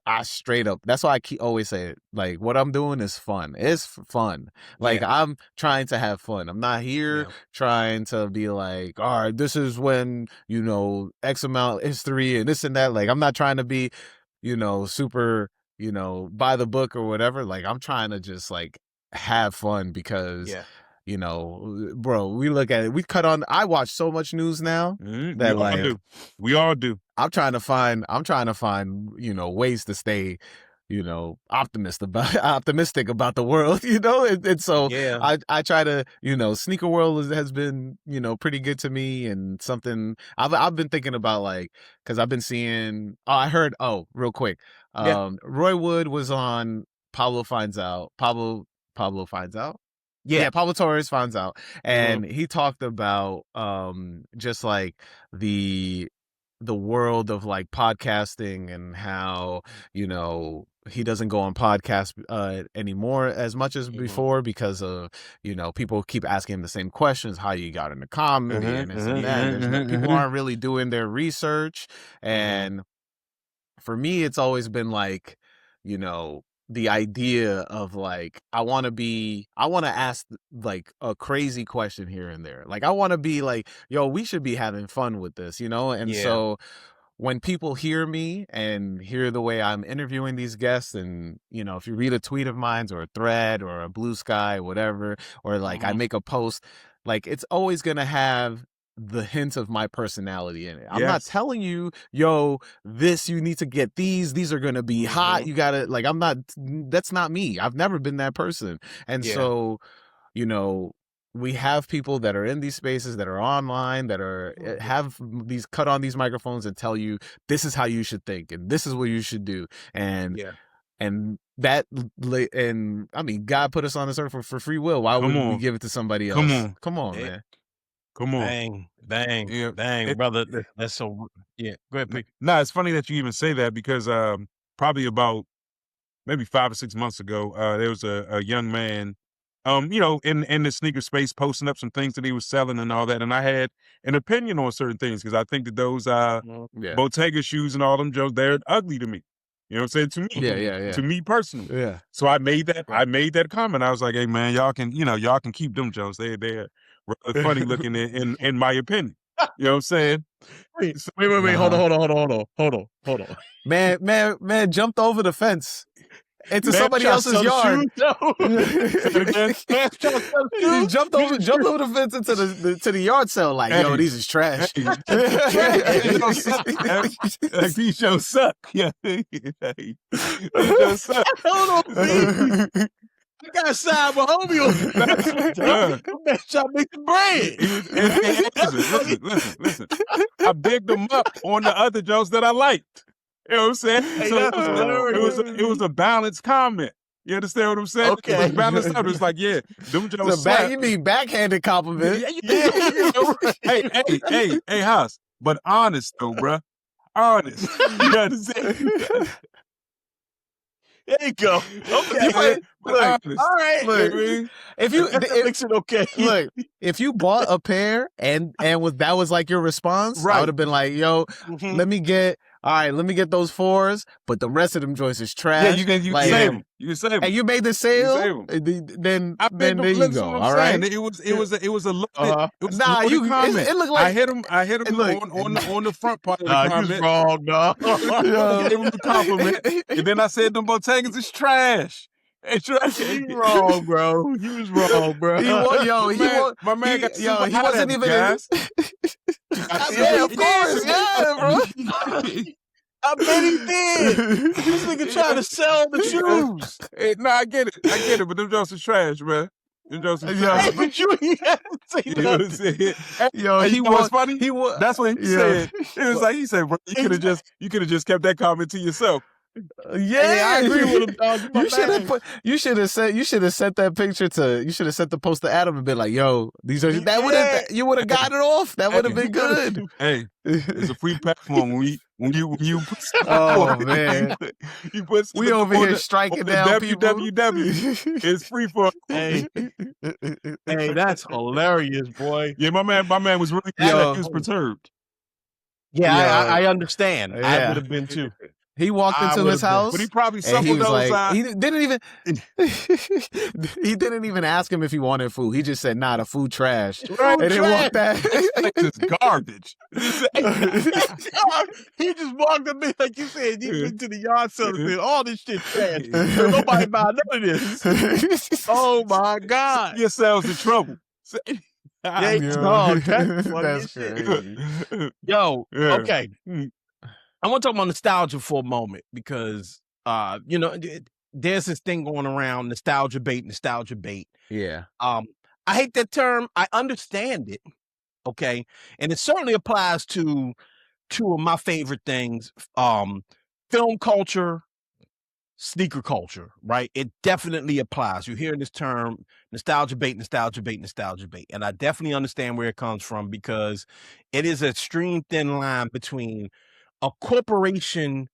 I straight up, that's why I always say it, like, what I'm doing is fun. It's fun. Like, I'm trying to have fun. I'm not here trying to be like, all right, this is when, you know, X amount history and this and that. Like, I'm not trying to be, you know, super, you know, by the book or whatever. Like, I'm trying to just like have fun because you know, bro, we look at it, I watch so much news now that we all do. I'm trying to find, you know, ways to stay, you know, optimistic about the world, you know, and so I try to, you know, Sneaker World has been, you know, pretty good to me, and something I've been thinking about, like, because I've been seeing, real quick, Roy Wood was on Pablo Finds Out. Pablo Finds Out? Yeah, Pablo Torres Finds Out. And he talked about just like the world of like podcasting, and how, you know, he doesn't go on podcasts anymore as much as before because of, you know, people keep asking him the same questions, how you got into comedy and this and that. People aren't really doing their research. And for me, it's always been like, you know, the idea of like, I want to ask like a crazy question here and there. Like, I want to be like, yo, we should be having fun with this, you know? And so when people hear me and hear the way I'm interviewing these guests, and, you know, if you read a tweet of mine or a thread or a Blue Sky, whatever, or like I make a post, like, it's always going to have the hint of my personality in it. I'm not telling you, yo, you need to get these are going to be hot. You got to, like, that's not me. I've never been that person. And so, you know, we have people that are in these spaces, that are online, that are have these cut on these microphones and tell you, this is how you should think, and this is what you should do. And and that, and I mean, God put us on this earth for free will. Why would we give it to somebody else? Come on, man. Come on. Bang, brother. That's so, go ahead, Pete. No, it's funny that you even say that, because probably about maybe 5 or 6 months ago, there was a young man in the sneaker space, posting up some things that he was selling and all that. And I had an opinion on certain things because I think that those Bottega shoes and all them Jones, they're ugly to me. You know what I'm saying? To me, to me personally. Yeah. So I made that. I made that comment. I was like, "Hey man, y'all can keep them Jones. They're rather funny looking in my opinion." You know what I'm saying? Wait. Hold on. Man jumped over the fence into somebody else's yard. He jumped over the fence into the yard sale. Like, yo, these is trash. Like, these shows suck. Yeah, these shows suck. Hold on, I got to side with homie on that. I'm trying to make the bread. Listen. I bigged them up on the other jokes that I liked. You know what I'm saying? So it was a balanced comment. You understand what I'm saying? Okay. It was balanced up. It was like, yeah, them jokes you mean backhanded compliment. Hey, Haas. But honest though, bruh. Honest. You understand? There you go. Okay. Look, all right. Look, if you bought a pair and that was like your response, I would have been like, yo, let me get those 4s, but the rest of them joints is trash. Yeah, you can save them. You can save them. And you made the sale, then there you go. All right. It was a look. It was comment. It looked like I hit him on the front part of the comment. You was wrong, dog. It was a compliment, and then I said them Bottegas is trash. You wrong, bro. You was wrong, bro. He wasn't even. Yeah, of course, bro. I bet he did. This nigga trying to sell the shoes. No, I get it, but them jokes are trash, bro. Them jokes are trash. Hey, but you have to say you know what I'm saying? Yo, he was funny. That's what he said. It was like he said, bro, you could have just kept that comment to yourself. I agree with him, dog. You should have sent that picture to. You should have sent the post to Adam and been like, "Yo, these are you would have got it off. That would have been good." Hey, it's a free platform. When you put man, we over here striking down people. www. It's free for hey, that's hilarious, boy. Yeah, my man was really he was perturbed. Yeah, I understand. Yeah. I would have been too. He walked into his house, but he probably suffered those. He didn't even ask him if he wanted food. He just said, "Nah, the food trash." And then walked back. It's garbage. He just walked up in, like you said, he went to the yard sale and said, "All this shit trash. Nobody buy none of this." Oh my God! Yourselves in trouble. That's crazy. Yo, okay. I want to talk about nostalgia for a moment because, there's this thing going around, nostalgia bait. Yeah. I hate that term. I understand it. Okay. And it certainly applies to two of my favorite things, film culture, sneaker culture, right? It definitely applies. You hear this term, nostalgia bait. And I definitely understand where it comes from because it is a extreme thin line between a corporation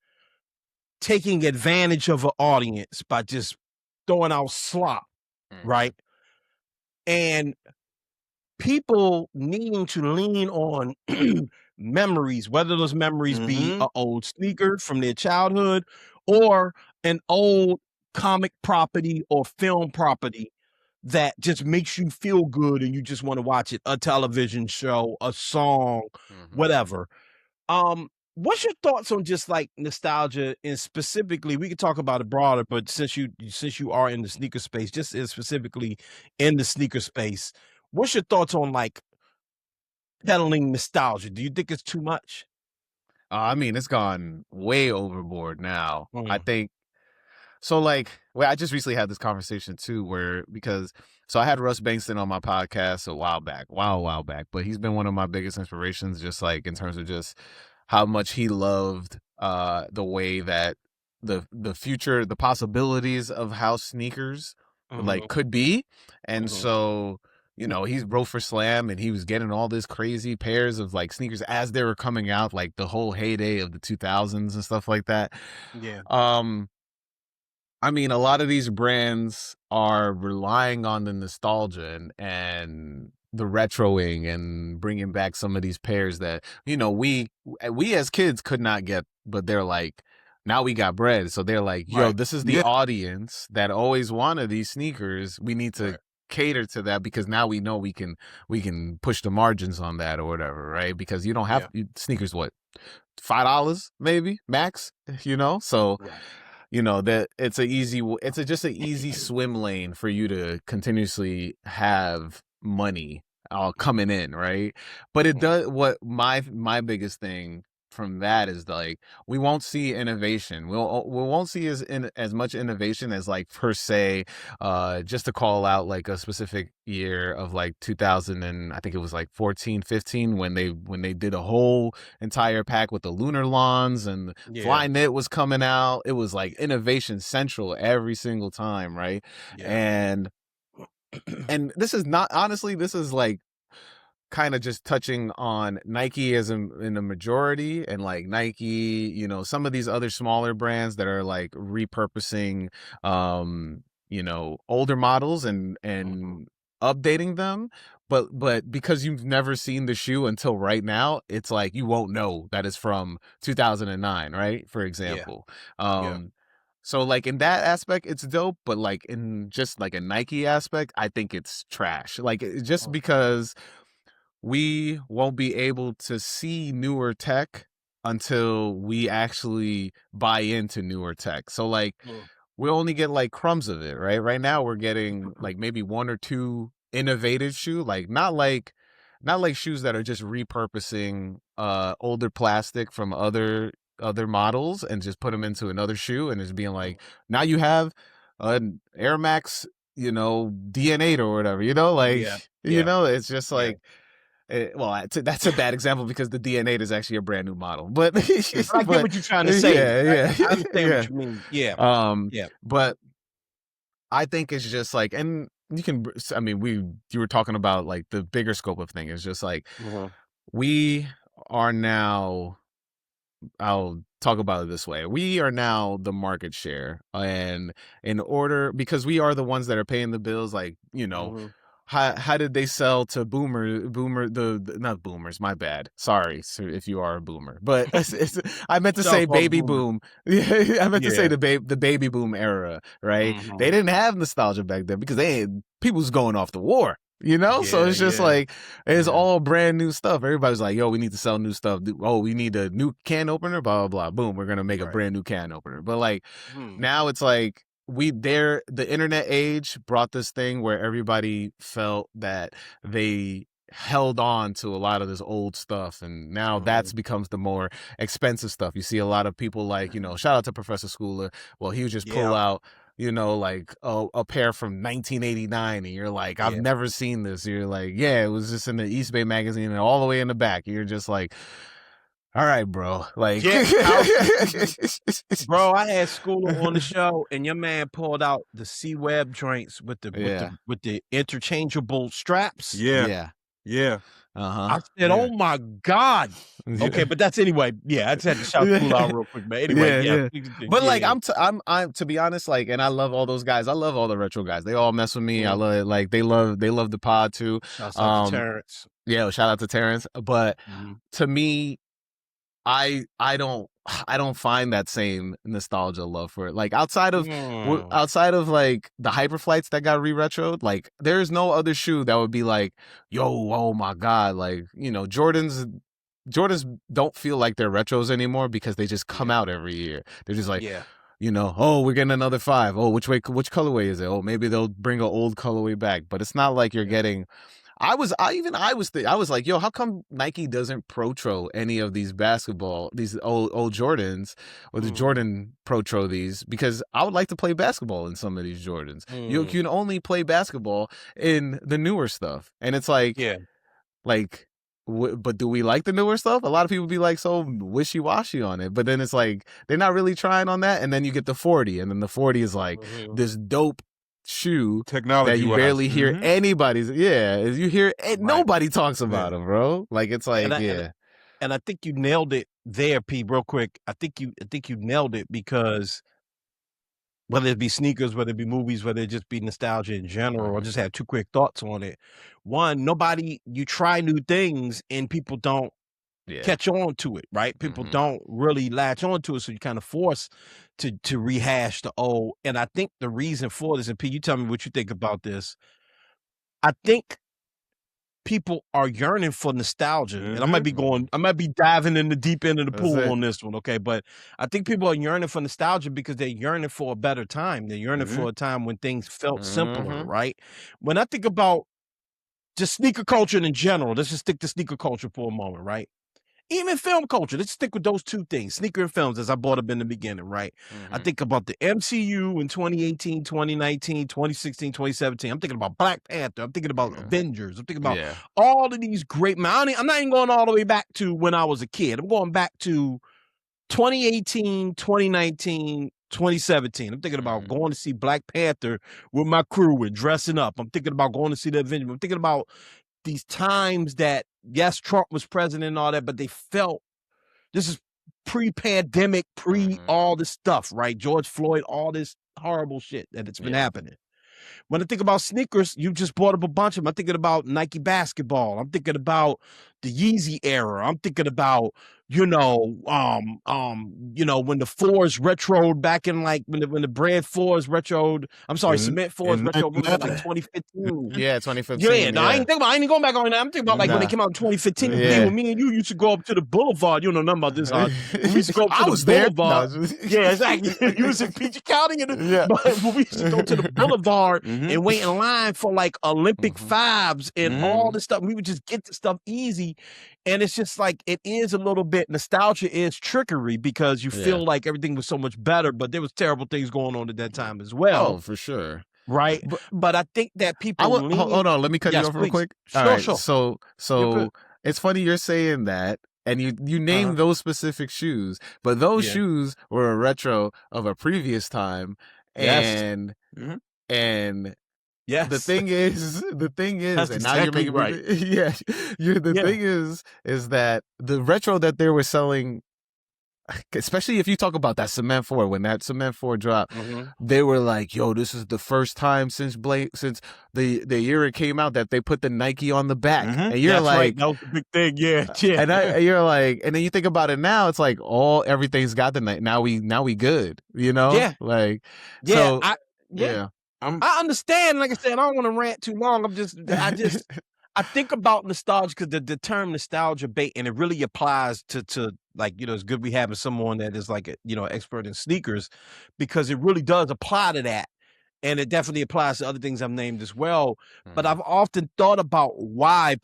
taking advantage of an audience by just throwing out slop, right? And people needing to lean on memories, whether those memories be an old sneaker from their childhood or an old comic property or film property that just makes you feel good and you just want to watch it, a television show, a song, whatever. What's your thoughts on just like nostalgia, and specifically, we could talk about it broader, but since you are in the sneaker space, just as specifically in the sneaker space, what's your thoughts on like peddling nostalgia? Do you think it's too much? I mean, it's gone way overboard now. I think so. Like, I just recently had this conversation too, so I had Russ Bankston on my podcast a while back, but he's been one of my biggest inspirations, just like in terms of just how much he loved the way that the future, the possibilities of how sneakers like could be. And so, he wrote for Slam and he was getting all this crazy pairs of like sneakers as they were coming out, like the whole heyday of the 2000s and stuff like that. Yeah. I mean, a lot of these brands are relying on the nostalgia and the retroing and bringing back some of these pairs that, you know, we as kids could not get, but they're like, now we got bread. So they're like, yo, this is the audience that always wanted these sneakers. We need to cater to that because now we know we can push the margins on that or whatever, right? Because you don't have sneakers, what, $5 maybe max, you know? So you know that it's just an easy swim lane for you to continuously have money coming in, right? But it does, what my biggest thing from that is like, we won't see innovation. We won't see as much innovation as like per se, just to call out like a specific year of like 2000 and I think it was like 14, 15 when they did a whole entire pack with the lunar lawns and Fly Knit was coming out. It was like innovation central every single time, right? And this is not, honestly, this is like kind of just touching on Nike as in a majority, and like Nike, you know, some of these other smaller brands that are like repurposing, you know, older models and updating them. But because you've never seen the shoe until right now, it's like you won't know that it's from 2009, right? For example. So like in that aspect, it's dope, but like in just like a Nike aspect, I think it's trash. Like just because we won't be able to see newer tech until we actually buy into newer tech. So like we'll only get like crumbs of it, right? Right now we're getting like maybe one or two innovative shoe, like not like shoes that are just repurposing older plastic from other models and just put them into another shoe and it's being like, now you have an Air Max, you know, DNA or whatever, you know, like you know, it's just like that's a bad example because the DNA is actually a brand new model. But I get what you're trying to say. I understand what you mean. But I think it's just like, and you can, I mean, you were talking about like the bigger scope of thing. It's just like we are now, I'll talk about it this way. We are now the market share, and in order, because we are the ones that are paying the bills, like, you know, how did they sell to the not boomers, my bad, sorry if you are a boomer, but I meant to say baby boom. I meant to say the baby boom era, right? They didn't have nostalgia back then because people was going off the war, you know? So it's just like, it's all brand new stuff. Everybody's like, yo, we need to sell new stuff. Oh, we need a new can opener, blah, blah, blah. Boom, we're going to make a brand new can opener. But like, now it's like, the internet age brought this thing where everybody felt that they held on to a lot of this old stuff, and now that's becomes the more expensive stuff. You see a lot of people like, you know, shout out to Professor Schooler. Well, he would just pull out, you know, like a pair from 1989, and you're like, I've never seen this. You're like, it was just in the East Bay magazine and all the way in the back. You're just like, all right, bro. Like, bro, I had Schooler on the show, and your man pulled out the C-Web joints with the interchangeable straps. Yeah. I said, "Oh my God!" Okay, but that's anyway. Yeah, I just had to shout Schooler out real quick, man. Anyway, But like, I'm to be honest, like, and I love all those guys. I love all the retro guys. They all mess with me. I love it. Like, they love the pod too. Shout out to Terrence. Yeah, shout out to Terrence. But to me, I don't find that same nostalgia love for it. Like outside of like the Hyperflights that got re-retroed, like there's no other shoe that would be like, yo, oh my God, like, you know, Jordans don't feel like they're retros anymore because they just come out every year. They're just like, you know, oh, we're getting another 5. Oh, which colorway is it? Oh, maybe they'll bring an old colorway back. But it's not like you're getting. I was like, yo, how come Nike doesn't protro any of these these old Jordans, or the Jordan protro these? Because I would like to play basketball in some of these Jordans. You can only play basketball in the newer stuff, and it's like, like, but do we like the newer stuff? A lot of people be like so wishy-washy on it, but then it's like they're not really trying on that, and then you get the 40, and then the 40 is like this dope shoe technology that you barely hear anybody's. You hear nobody talks about them, bro. Like, it's like, and I think you nailed it there, P. Real quick. I think you nailed it because whether it be sneakers, whether it be movies, whether it just be nostalgia in general, or just have 2 quick thoughts on it. One, you try new things and people don't catch on to it, right? People don't really latch on to it, so you kind of force to rehash the old. And I think the reason for this, and P, you tell me what you think about this. I think people are yearning for nostalgia, and I might be diving in the deep end of the pool on this one, okay? But I think people are yearning for nostalgia because they're yearning for a better time. They're yearning for a time when things felt simpler, right? When I think about just sneaker culture in general, let's just stick to sneaker culture for a moment, right? Even film culture, let's stick with those 2 things, sneaker and films, as I brought up in the beginning, right? I think about the MCU in 2018, 2019, 2016, 2017. I'm thinking about Black Panther. I'm thinking about Avengers. I'm thinking about all of these great, I'm not even going all the way back to when I was a kid. I'm going back to 2018, 2019, 2017. I'm thinking about going to see Black Panther with my crew and dressing up. I'm thinking about going to see the Avengers. I'm thinking about these times that, yes, Trump was president and all that, but they felt, this is pre-pandemic, all this stuff, right? George Floyd, all this horrible shit that it's been happening. When I think about sneakers, you just brought up a bunch of them. I'm thinking about Nike basketball. I'm thinking about the Yeezy era. I'm thinking about, when the fours retroed back in like when the bread fours retroed. I'm sorry, cement fours retroed like 2015. Yeah, 2015. No, I ain't even going back on that. I'm thinking about like when they came out in 2015. When me and you used to go up to the boulevard. You don't know nothing about this, huh? We used to go up to the boulevard. Yeah, exactly. You was in Peach County, but we used to go to the boulevard and wait in line for like Olympic fives and all this stuff. We would just get the stuff easy. And it's just like, it is a little bit, nostalgia is trickery because you feel like everything was so much better, but there was terrible things going on at that time as well. Oh, for sure. Right. But I think that people hold on, let me cut you off real quick. Sure. So it's funny you're saying that. And you named those specific shoes, but those shoes were a retro of a previous time. And yes. The thing is, That's and now you're making right. thing is that the retro that they were selling, especially if you talk about that Cement 4, when that Cement 4 dropped, they were like, yo, this is the first time since the year it came out that they put the Nike on the back. And you're That's like, right. That was the big thing, yeah. And you're like, and then you think about it now, it's like everything's got the Nike. Now we good, you know? Yeah. Like, yeah. So, I understand. Like I said, I don't want to rant too long. I think about nostalgia because the term nostalgia bait, and it really applies to like, it's good we having someone that is like, expert in sneakers, because it really does apply to that. And it definitely applies to other things I've named as well. But I've often thought about why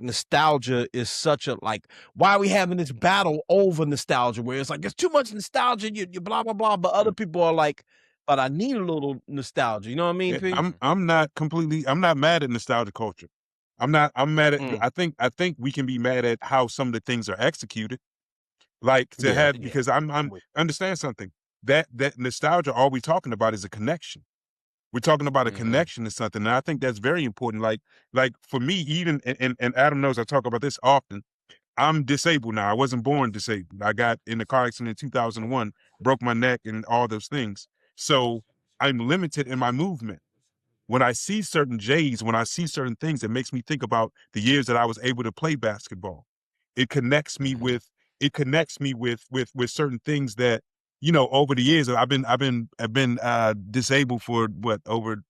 nostalgia is such a, like, why are we having this battle over nostalgia where it's like, there's too much nostalgia, you blah, blah, blah. But other people are like, but I need a little nostalgia. You know what I mean, P? I'm not mad at nostalgia culture. I'm mad at, I think we can be mad at how some of the things are executed. Like because I'm understand something. That nostalgia, all we're talking about is a connection. We're talking about a connection to something. And I think that's very important. Like for me, even, and Adam knows I talk about this often, I'm disabled now. I wasn't born disabled. I got in a car accident in 2001, broke my neck and all those things. So I'm limited in my movement. When I see certain J's, when I see certain things, it makes me think about the years that I was able to play basketball. It connects me with certain things that, over the years I've been disabled for over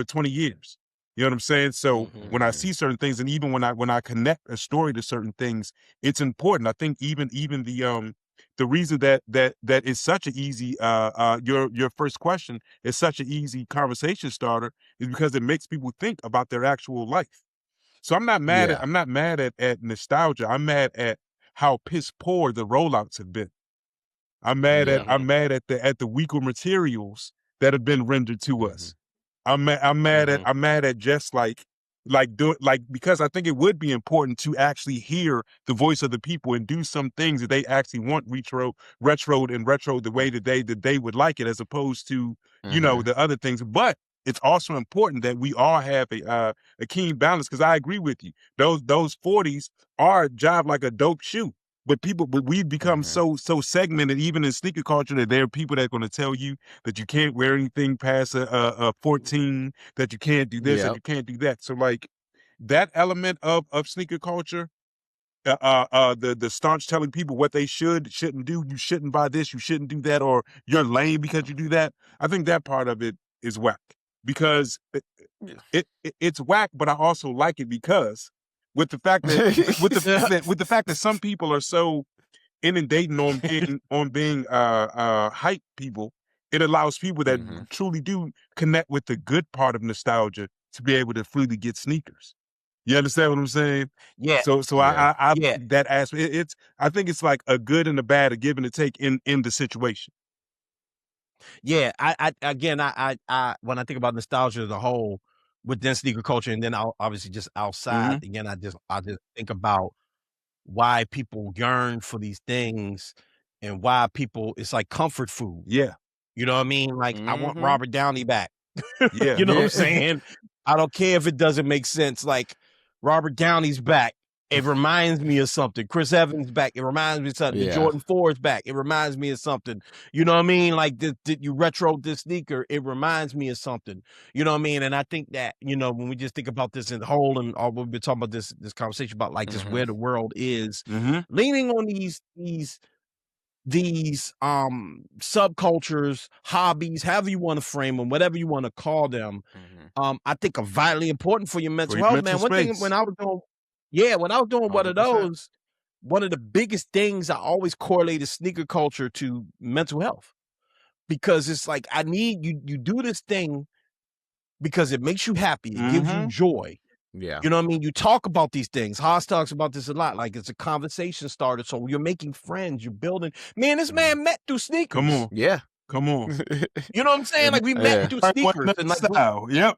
20 years. You know what I'm saying? So when I see certain things, and even when I connect a story to certain things, it's important. I think even the reason that is such an easy your first question is such an easy conversation starter is because it makes people think about their actual life. So I'm not mad at nostalgia. I'm mad at how piss poor the rollouts have been. I'm mad at the weaker materials that have been rendered to us. I'm mad at just because I think it would be important to actually hear the voice of the people and do some things that they actually want retroed the way that they would like it, as opposed to the other things. But it's also important that we all have a keen balance, because I agree with you. Those 40s are jive like a dope shoe. But we've become so segmented, even in sneaker culture, that there are people that are going to tell you that you can't wear anything past a 14, that you can't do this, that you can't do that. So like that element of sneaker culture, the staunch telling people what they shouldn't do, you shouldn't buy this, you shouldn't do that, or you're lame because you do that. I think that part of it is whack, because it's whack, but I also like it because with the fact that with the fact that some people are so inundating on being hype people, it allows people that truly do connect with the good part of nostalgia to be able to freely get sneakers. You understand what I'm saying? Yeah. So I like that aspect. I think it's like a good and a bad, a give and a take in the situation. Yeah, I when I think about nostalgia as a whole within sneaker culture, and then I'll obviously just outside again, I just think about why people yearn for these things and why people, it's like comfort food. Yeah. You know what I mean? Like I want Robert Downey back. Yeah. You know what I'm saying? I don't care if it doesn't make sense. Like Robert Downey's back. It reminds me of something. Chris Evans back. It reminds me of something. Yeah. Jordan 4's back. It reminds me of something. You know what I mean? Like did you retro this sneaker? It reminds me of something. You know what I mean? And I think that, you know, when we just think about this in whole, and all we've been talking about this conversation about like just where the world is, leaning on these subcultures, hobbies, however you want to frame them, whatever you want to call them, I think are vitally important for your mental health, man. One thing when I was doing one of those, one of the biggest things, I always correlated sneaker culture to mental health, because it's like, I need you do this thing because it makes you happy, it gives you joy. Yeah. You know what I mean? You talk about these things. Haas talks about this a lot. Like, it's a conversation starter. So you're making friends. You're building. Man, this man met through sneakers. Come on. Yeah. Come on. You know what I'm saying? Like, we met through sneakers. And like, Yep.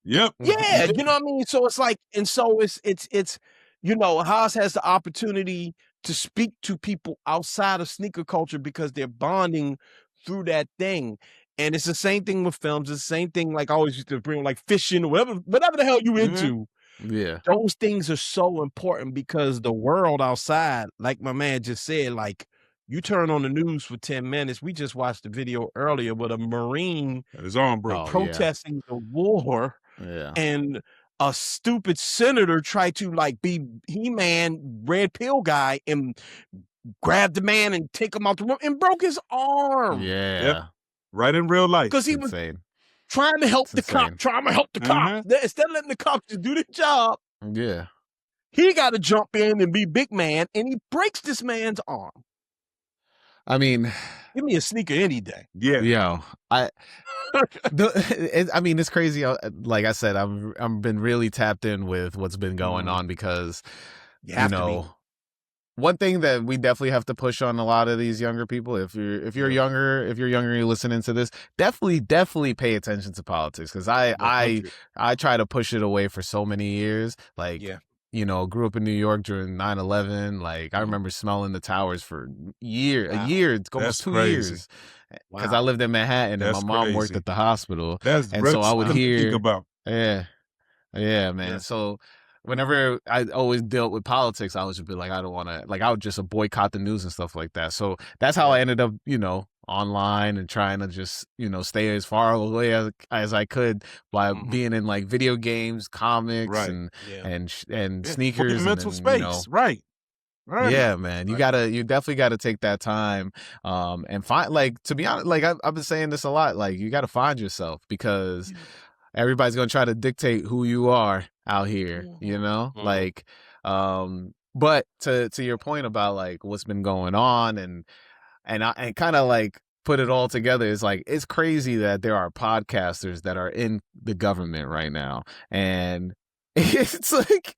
Yeah. You know what I mean? So it's like, and so it's, you know, Haas has the opportunity to speak to people outside of sneaker culture because they're bonding through that thing. And it's the same thing with films. It's the same thing, like I always used to bring, like fishing or whatever the hell you into. Yeah. Those things are so important because the world outside, like my man just said, like you turn on the news for 10 minutes. We just watched the video earlier with a Marine protesting the war. Yeah. And a stupid senator tried to like be He-Man red pill guy and grab the man and take him out the room and broke his arm. Yeah. Yep. Right in real life. Because he was trying to help the cop, Instead of letting the cops just do their job. Yeah. He got to jump in and be big man, and he breaks this man's arm. I mean, give me a sneaker any day. Yeah. Yo, I mean, it's crazy. Like I said, I've been really tapped in with what's been going on because, you know, one thing that we definitely have to push on a lot of these younger people, if you're younger, you're listening to this, definitely pay attention to politics, because I try to push it away for so many years. Like, you know, grew up in New York during 9/11. Like, I remember smelling the towers for a year, it's almost 2 years, because I lived in Manhattan and my mom worked at the hospital. And so I would hear about. Yeah, man. Yeah. So whenever I always dealt with politics, I would just be like, I don't want to, like, I would just boycott the news and stuff like that. So that's how I ended up, you know, online and trying to just, you know, stay as far away as I could by being in like video games, comics, and sneakers, mental and space, you know, right. Yeah, man, you definitely gotta take that time, and find, like, to be honest, like I've been saying this a lot, like, you gotta find yourself, because everybody's gonna try to dictate who you are out here, you know, like, but to your point about like what's been going on and kind of like put it all together, is like, it's crazy that there are podcasters that are in the government right now, and it's like,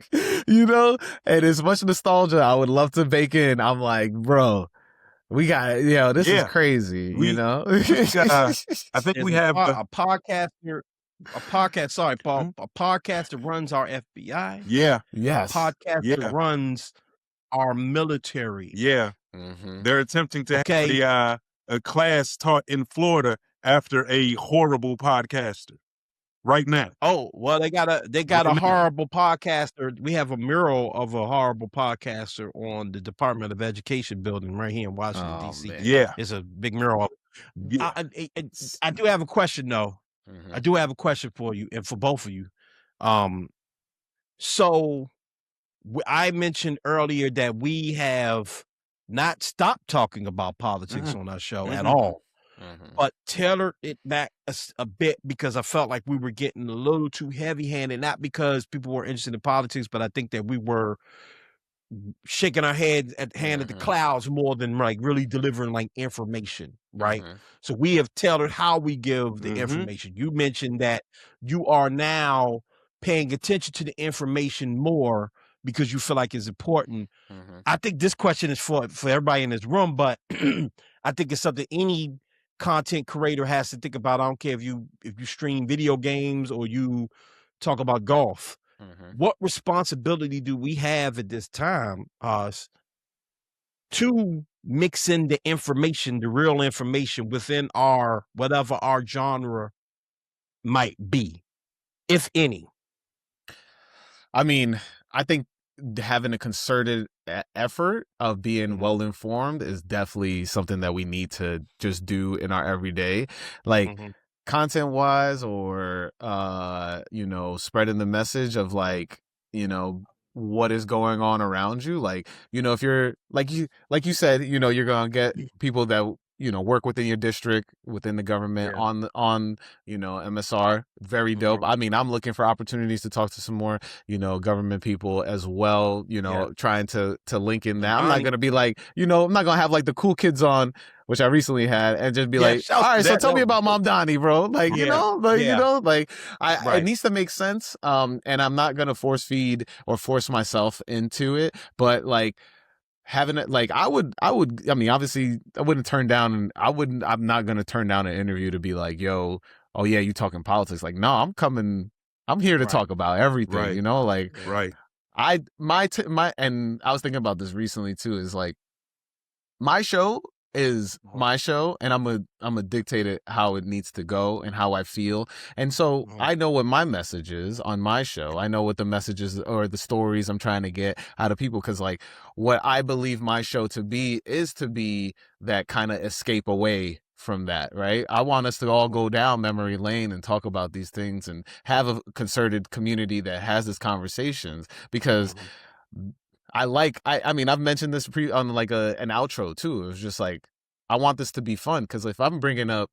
you know, and as much nostalgia I would love to bake in, I'm like, bro, we got, you know, this is crazy, you know. I think we have a podcaster. A podcast, sorry, Paul. A podcaster runs our FBI. Yeah. Yes. A podcaster runs our military. Yeah. They're attempting to have a class taught in Florida after a horrible podcaster. right now. Oh, well, they got a horrible podcaster. We have a mural of a horrible podcaster on the Department of Education building right here in Washington, D.C. Man. Yeah. It's a big mural. Yeah. I do have a question, though. I do have a question for you and for both of you. So I mentioned earlier that we have not stopped talking about politics on our show at all, but tailored it back a bit because I felt like we were getting a little too heavy-handed, not because people were interested in politics, but I think that we were shaking our heads at the clouds more than like really delivering like information, right? So we have tailored how we give the information. You mentioned that you are now paying attention to the information more because you feel like it's important. I think this question is for everybody in this room, but I think it's something any content creator has to think about. I don't care if you stream video games or you talk about golf. What responsibility do we have at this time to mix in the information, the real information within our whatever our genre might be, if any? I mean, I think having a concerted effort of being well informed is definitely something that we need to just do in our everyday, like content wise, or spreading the message of like, what is going on around you. Like, if you're like you said, you're gonna get people that work within your district, within the government, on MSR. Very dope. I mean, I'm looking for opportunities to talk to some more, government people as well, trying to link in that. I'm not going to be like, I'm not going to have like the cool kids on, which I recently had, and just be like, all right, so tell me about Mom Donnie, bro. Like, it needs to make sense. And I'm not going to force feed or force myself into it, but like, having it, like, I mean, obviously I wouldn't turn down, I'm not going to turn down an interview to be like, yo, oh yeah, you talking politics. Like, no, I'm here to talk about everything, like, and I was thinking about this recently too, is like, my show is my show, and I'm a dictate it how it needs to go and how I feel. And so I know what my message is on my show. I know what the messages or the stories I'm trying to get out of people, because like what I believe my show to be is to be that kind of escape away from that, right? I want us to all go down memory lane and talk about these things and have a concerted community that has these conversations, because I mean, I've mentioned this on like an outro too. It was just like, I want this to be fun, because if I'm bringing up,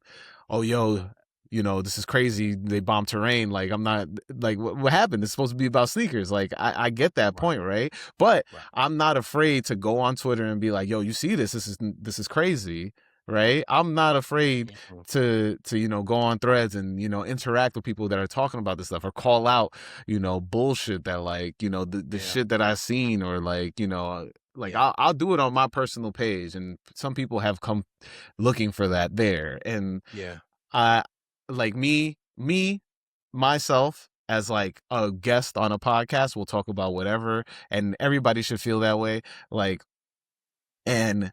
oh, yo, this is crazy, they bombed terrain, like, I'm not, like, what happened? It's supposed to be about sneakers. Like, I get that point, right? But I'm not afraid to go on Twitter and be like, yo, you see this is crazy. Right? I'm not afraid to go on threads and, interact with people that are talking about this stuff, or call out, bullshit that, like, the shit that I've seen, or like, I'll do it on my personal page, and some people have come looking for that there. And like myself as like a guest on a podcast will talk about whatever, and everybody should feel that way. Like, and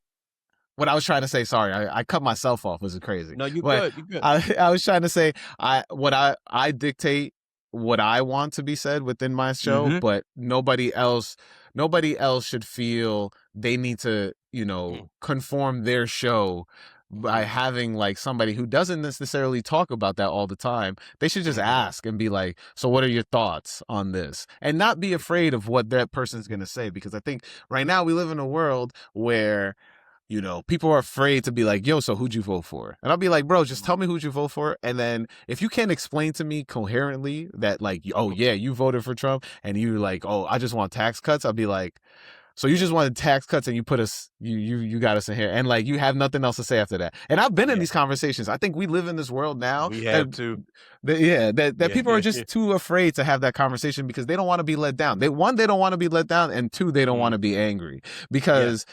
what I was trying to say, sorry, I cut myself off. Was it crazy? No, you good. You good. I was trying to say, I dictate what I want to be said within my show, but nobody else should feel they need to, conform their show by having like somebody who doesn't necessarily talk about that all the time. They should just ask and be like, so what are your thoughts on this? And not be afraid of what that person's going to say, because I think right now we live in a world where, people are afraid to be like, yo, so who'd you vote for? And I'll be like, bro, just tell me who'd you vote for. And then if you can't explain to me coherently that, like, oh yeah, you voted for Trump, and you like, oh, I just want tax cuts, I'll be like, so you just wanted tax cuts and you put us, you got us in here, and like, you have nothing else to say after that. And I've been in these conversations. I think we live in this world now. We have to. That people are just too afraid to have that conversation, because they don't want to be let down. They don't want to be let down, and two, they don't want to be angry, because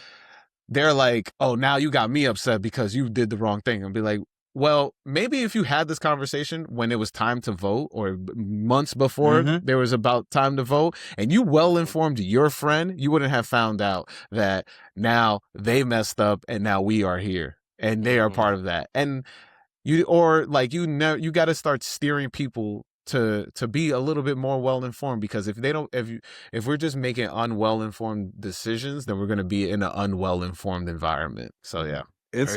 they're like, oh, now you got me upset because you did the wrong thing. And be like, well, maybe if you had this conversation when it was time to vote, or months before there was about time to vote, and you well informed your friend, you wouldn't have found out that now they messed up and now we are here and they are part of that. And you got to start steering people to be a little bit more well informed, because if we're just making unwell informed decisions, then we're going to be in an unwell informed environment. So yeah, it's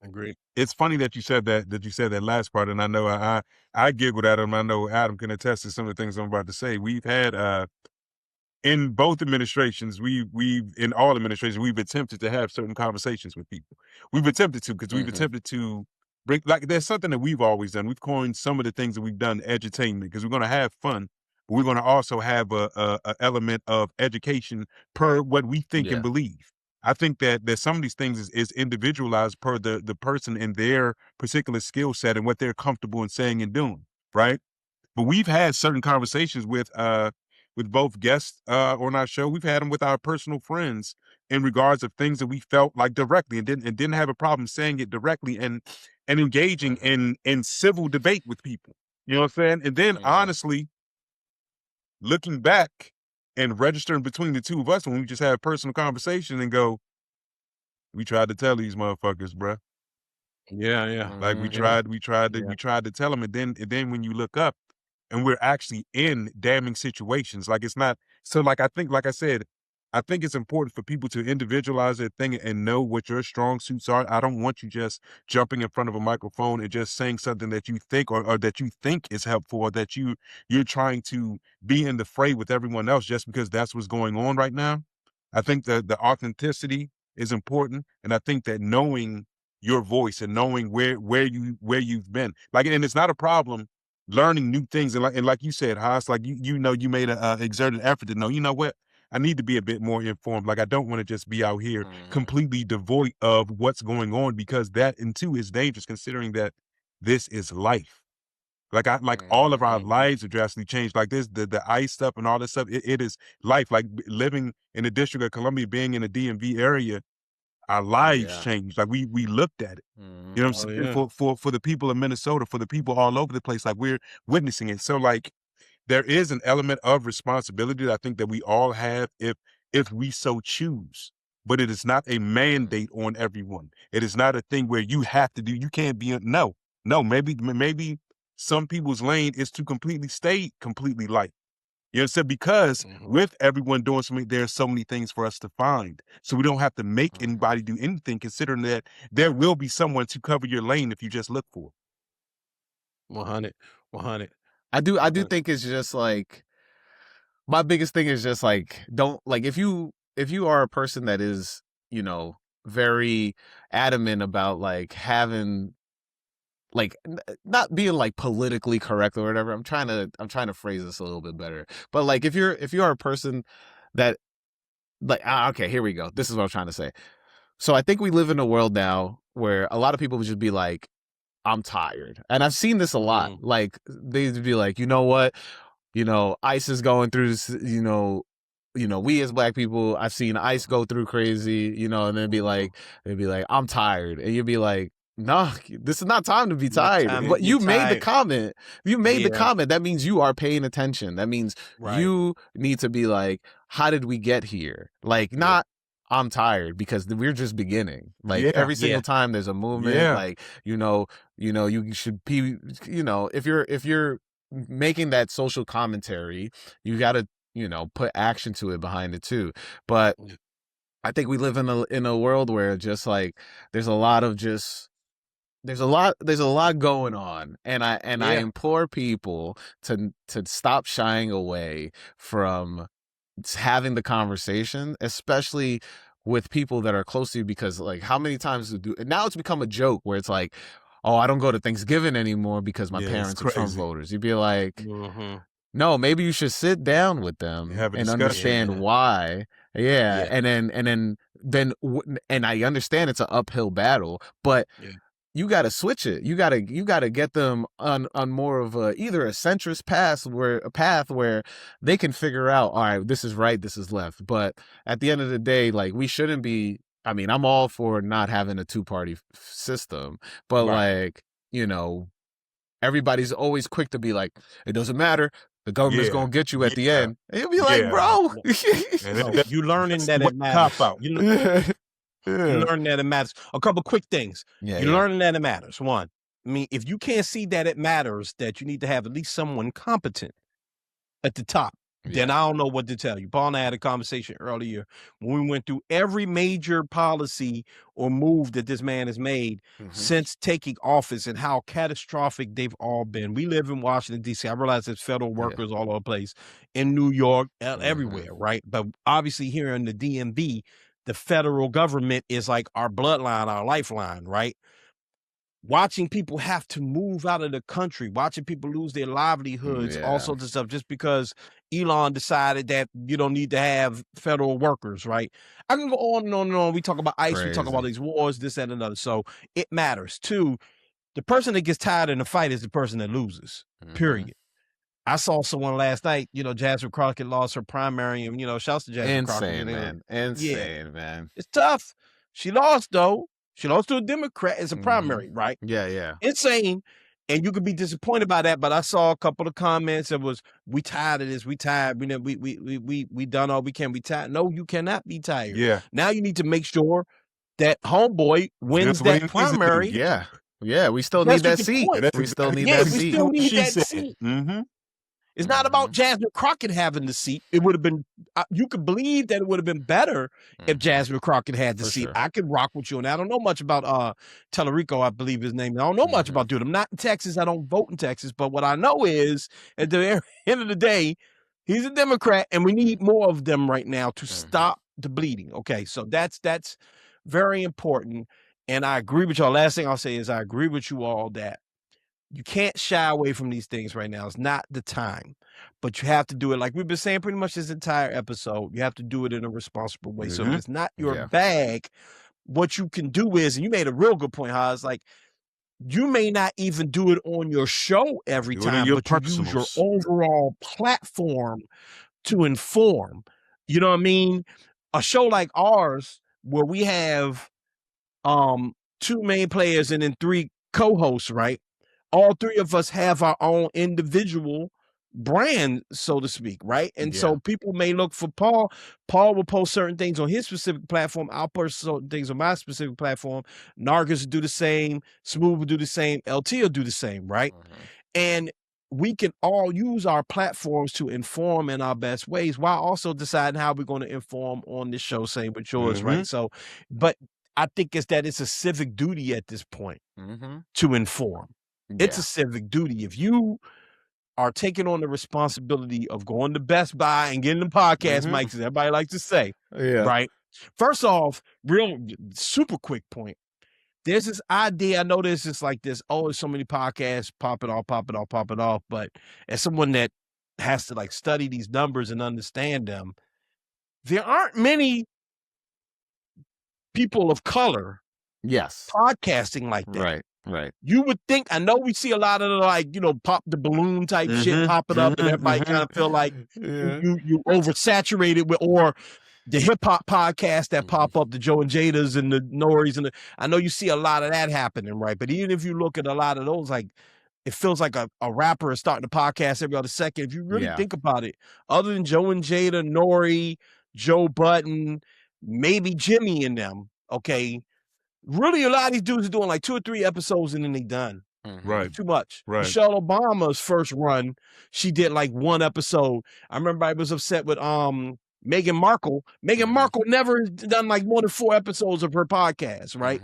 agree. It's funny that you said that last part, and I know I giggled at him. I know Adam can attest to some of the things I'm about to say. We've had in both administrations, in all administrations, we've attempted to have certain conversations with people. We've attempted to, because we've attempted to bring, like, there's something that we've always done. We've coined some of the things that we've done edutainment, because we're going to have fun, but we're going to also have a element of education per what we think and believe. I think that some of these things is individualized per the person and their particular skill set and what they're comfortable in saying and doing, right? But we've had certain conversations with both guests on our show. We've had them with our personal friends in regards of things that we felt like directly, and didn't have a problem saying it directly and engaging in civil debate with people. You know what I'm saying? And then honestly, looking back and registering between the two of us when we just have personal conversation and go, we tried to tell these motherfuckers, bruh. Yeah. Like we tried to tell them, and then when you look up, and we're actually in damning situations. Like, it's not, so like, I think, like I said, I think it's important for people to individualize their thing and know what your strong suits are. I don't want you just jumping in front of a microphone and just saying something that you think or that you think is helpful, or that you're trying to be in the fray with everyone else just because that's what's going on right now. I think that the authenticity is important, and I think that knowing your voice and knowing where you've been, like, and it's not a problem learning new things, and like you said, Haas, like you know, you made a exerted effort to know, you know what, I need to be a bit more informed. Like, I don't want to just be out here completely devoid of what's going on, because that and too is dangerous, considering that this is life. Like, all of our lives are drastically changed. Like this, the ICE stuff and all this stuff, it is life. Like living in the District of Columbia, being in the DMV area, our lives changed. Like we looked at it. You know what I'm saying? For the people of Minnesota, for the people all over the place, like we're witnessing it. So like, there is an element of responsibility that I think that we all have if we so choose. But it is not a mandate on everyone. It is not a thing where you have to do, you can't be, no, maybe some people's lane is to stay completely light. You know what I'm saying? Because with everyone doing something, there's so many things for us to find. So we don't have to make anybody do anything, considering that there will be someone to cover your lane if you just look for it. 100. I do think it's just like, my biggest thing is just like, don't, like, if you are a person that is, you know, very adamant about like having, like, not being like politically correct or whatever. I'm trying to phrase this a little bit better. But like, if you're a person that, like, okay, here we go. This is what I'm trying to say. So I think we live in a world now where a lot of people would just be like, I'm tired. And I've seen this a lot. Like, they'd be like, you know what? You know, ICE is going through this, you know, we as Black people, I've seen ICE go through crazy, you know, and then they'd be like, I'm tired. And you'd be like, no, this is not time to be tired. But you made the comment. You made the comment. That means you are paying attention. That means you need to be like, how did we get here? Like, not, I'm tired, because we're just beginning. Like, every single time there's a movement, like, you know, you should be, you know, if you're making that social commentary, you got to, you know, put action to it behind it too. But I think we live in a world where just like, there's a lot going on, and I implore people to stop shying away from having the conversation, especially with people that are close to you, because like, how many times now it's become a joke where it's like, oh, I don't go to Thanksgiving anymore because my parents are Trump voters. You'd be like, no, maybe you should sit down with them and understand why. And I understand it's an uphill battle, but you got to switch it. You got to get them on more of either a centrist path where they can figure out, all right, this is right, this is left. But at the end of the day, like, we shouldn't be, I mean, I'm all for not having a two-party system, but like, you know, everybody's always quick to be like, it doesn't matter, the government's gonna get you at the end. And you'll be like, bro, you learning that it matters. You learn that it matters. A couple quick things. You're learning that it matters. One, I mean, if you can't see that it matters, that you need to have at least someone competent at the top, then I don't know what to tell you. Paul and I had a conversation earlier when we went through every major policy or move that this man has made since taking office and how catastrophic they've all been. We live in Washington, D.C. I realize there's federal workers all over the place, in New York, everywhere, right? But obviously here in the DMV, the federal government is like our bloodline, our lifeline, right? Watching people have to move out of the country, watching people lose their livelihoods, all sorts of stuff, just because Elon decided that you don't need to have federal workers, right? I can go on and on and on. We talk about ICE, we talk about these wars, this, that, and another. So it matters. Two, the person that gets tired in the fight is the person that loses, period. I saw someone last night, Jasmine Crockett lost her primary, and, shouts to Jasmine Crockett. Insane, man. It's tough. She lost, though. She lost to a Democrat as a primary, right? Yeah. Insane. And you could be disappointed by that, but I saw a couple of comments that was, we tired of this, we tired, we done all we can, we tired. No, you cannot be tired. Yeah. Now you need to make sure that homeboy wins that primary. Yeah, we still need that seat. We still need that seat. We still need that seat. It's not about Jasmine Crockett having the seat. It would have been, you could believe that it would have been better if Jasmine Crockett had the seat. Sure. I could rock with you on that. I don't know much about Tellerico, I believe his name. I don't know much about dude. I'm not in Texas. I don't vote in Texas. But what I know is, at the end of the day, he's a Democrat, and we need more of them right now to stop the bleeding. Okay, so that's very important. And I agree with y'all. Last thing I'll say is I agree with you all that you can't shy away from these things right now. It's not the time, but you have to do it. Like we've been saying pretty much this entire episode, you have to do it in a responsible way. So if it's not your bag, what you can do is, and you made a real good point, Haas, like you may not even do it on your show every time, but you use your overall platform to inform. You know what I mean? A show like ours, where we have two main players and then three co-hosts, right? All three of us have our own individual brand, so to speak, right? And so people may look for Paul. Paul will post certain things on his specific platform. I'll post certain things on my specific platform. Nargis will do the same. Smooth will do the same. LT will do the same, right? And we can all use our platforms to inform in our best ways while also deciding how we're going to inform on this show, same with yours, right? So, but I think it's a civic duty at this point to inform. It's a civic duty. If you are taking on the responsibility of going to Best Buy and getting the podcast mics, as everybody likes to say, right? First off, real super quick point. There's this idea, I know there's just like this, there's so many podcasts, pop it off. But as someone that has to like study these numbers and understand them, there aren't many people of color podcasting like that. Right. You would think, I know we see a lot of like, pop the balloon type shit popping up, and everybody kind of feel like you oversaturated with, or the hip hop podcast that pop up, the Joe and Jadas and the Noris, and I know you see a lot of that happening, right? But even if you look at a lot of those, like it feels like a rapper is starting a podcast every other second. If you really think about it, other than Joe and Jada, Nori, Joe Budden, maybe Jimmy and them, okay. Really, a lot of these dudes are doing like 2 or 3 episodes and then they done. Right. Too much. Right. Michelle Obama's first run, she did like 1 episode. I remember I was upset with Meghan Markle. Meghan Markle never done like more than 4 episodes of her podcast, right?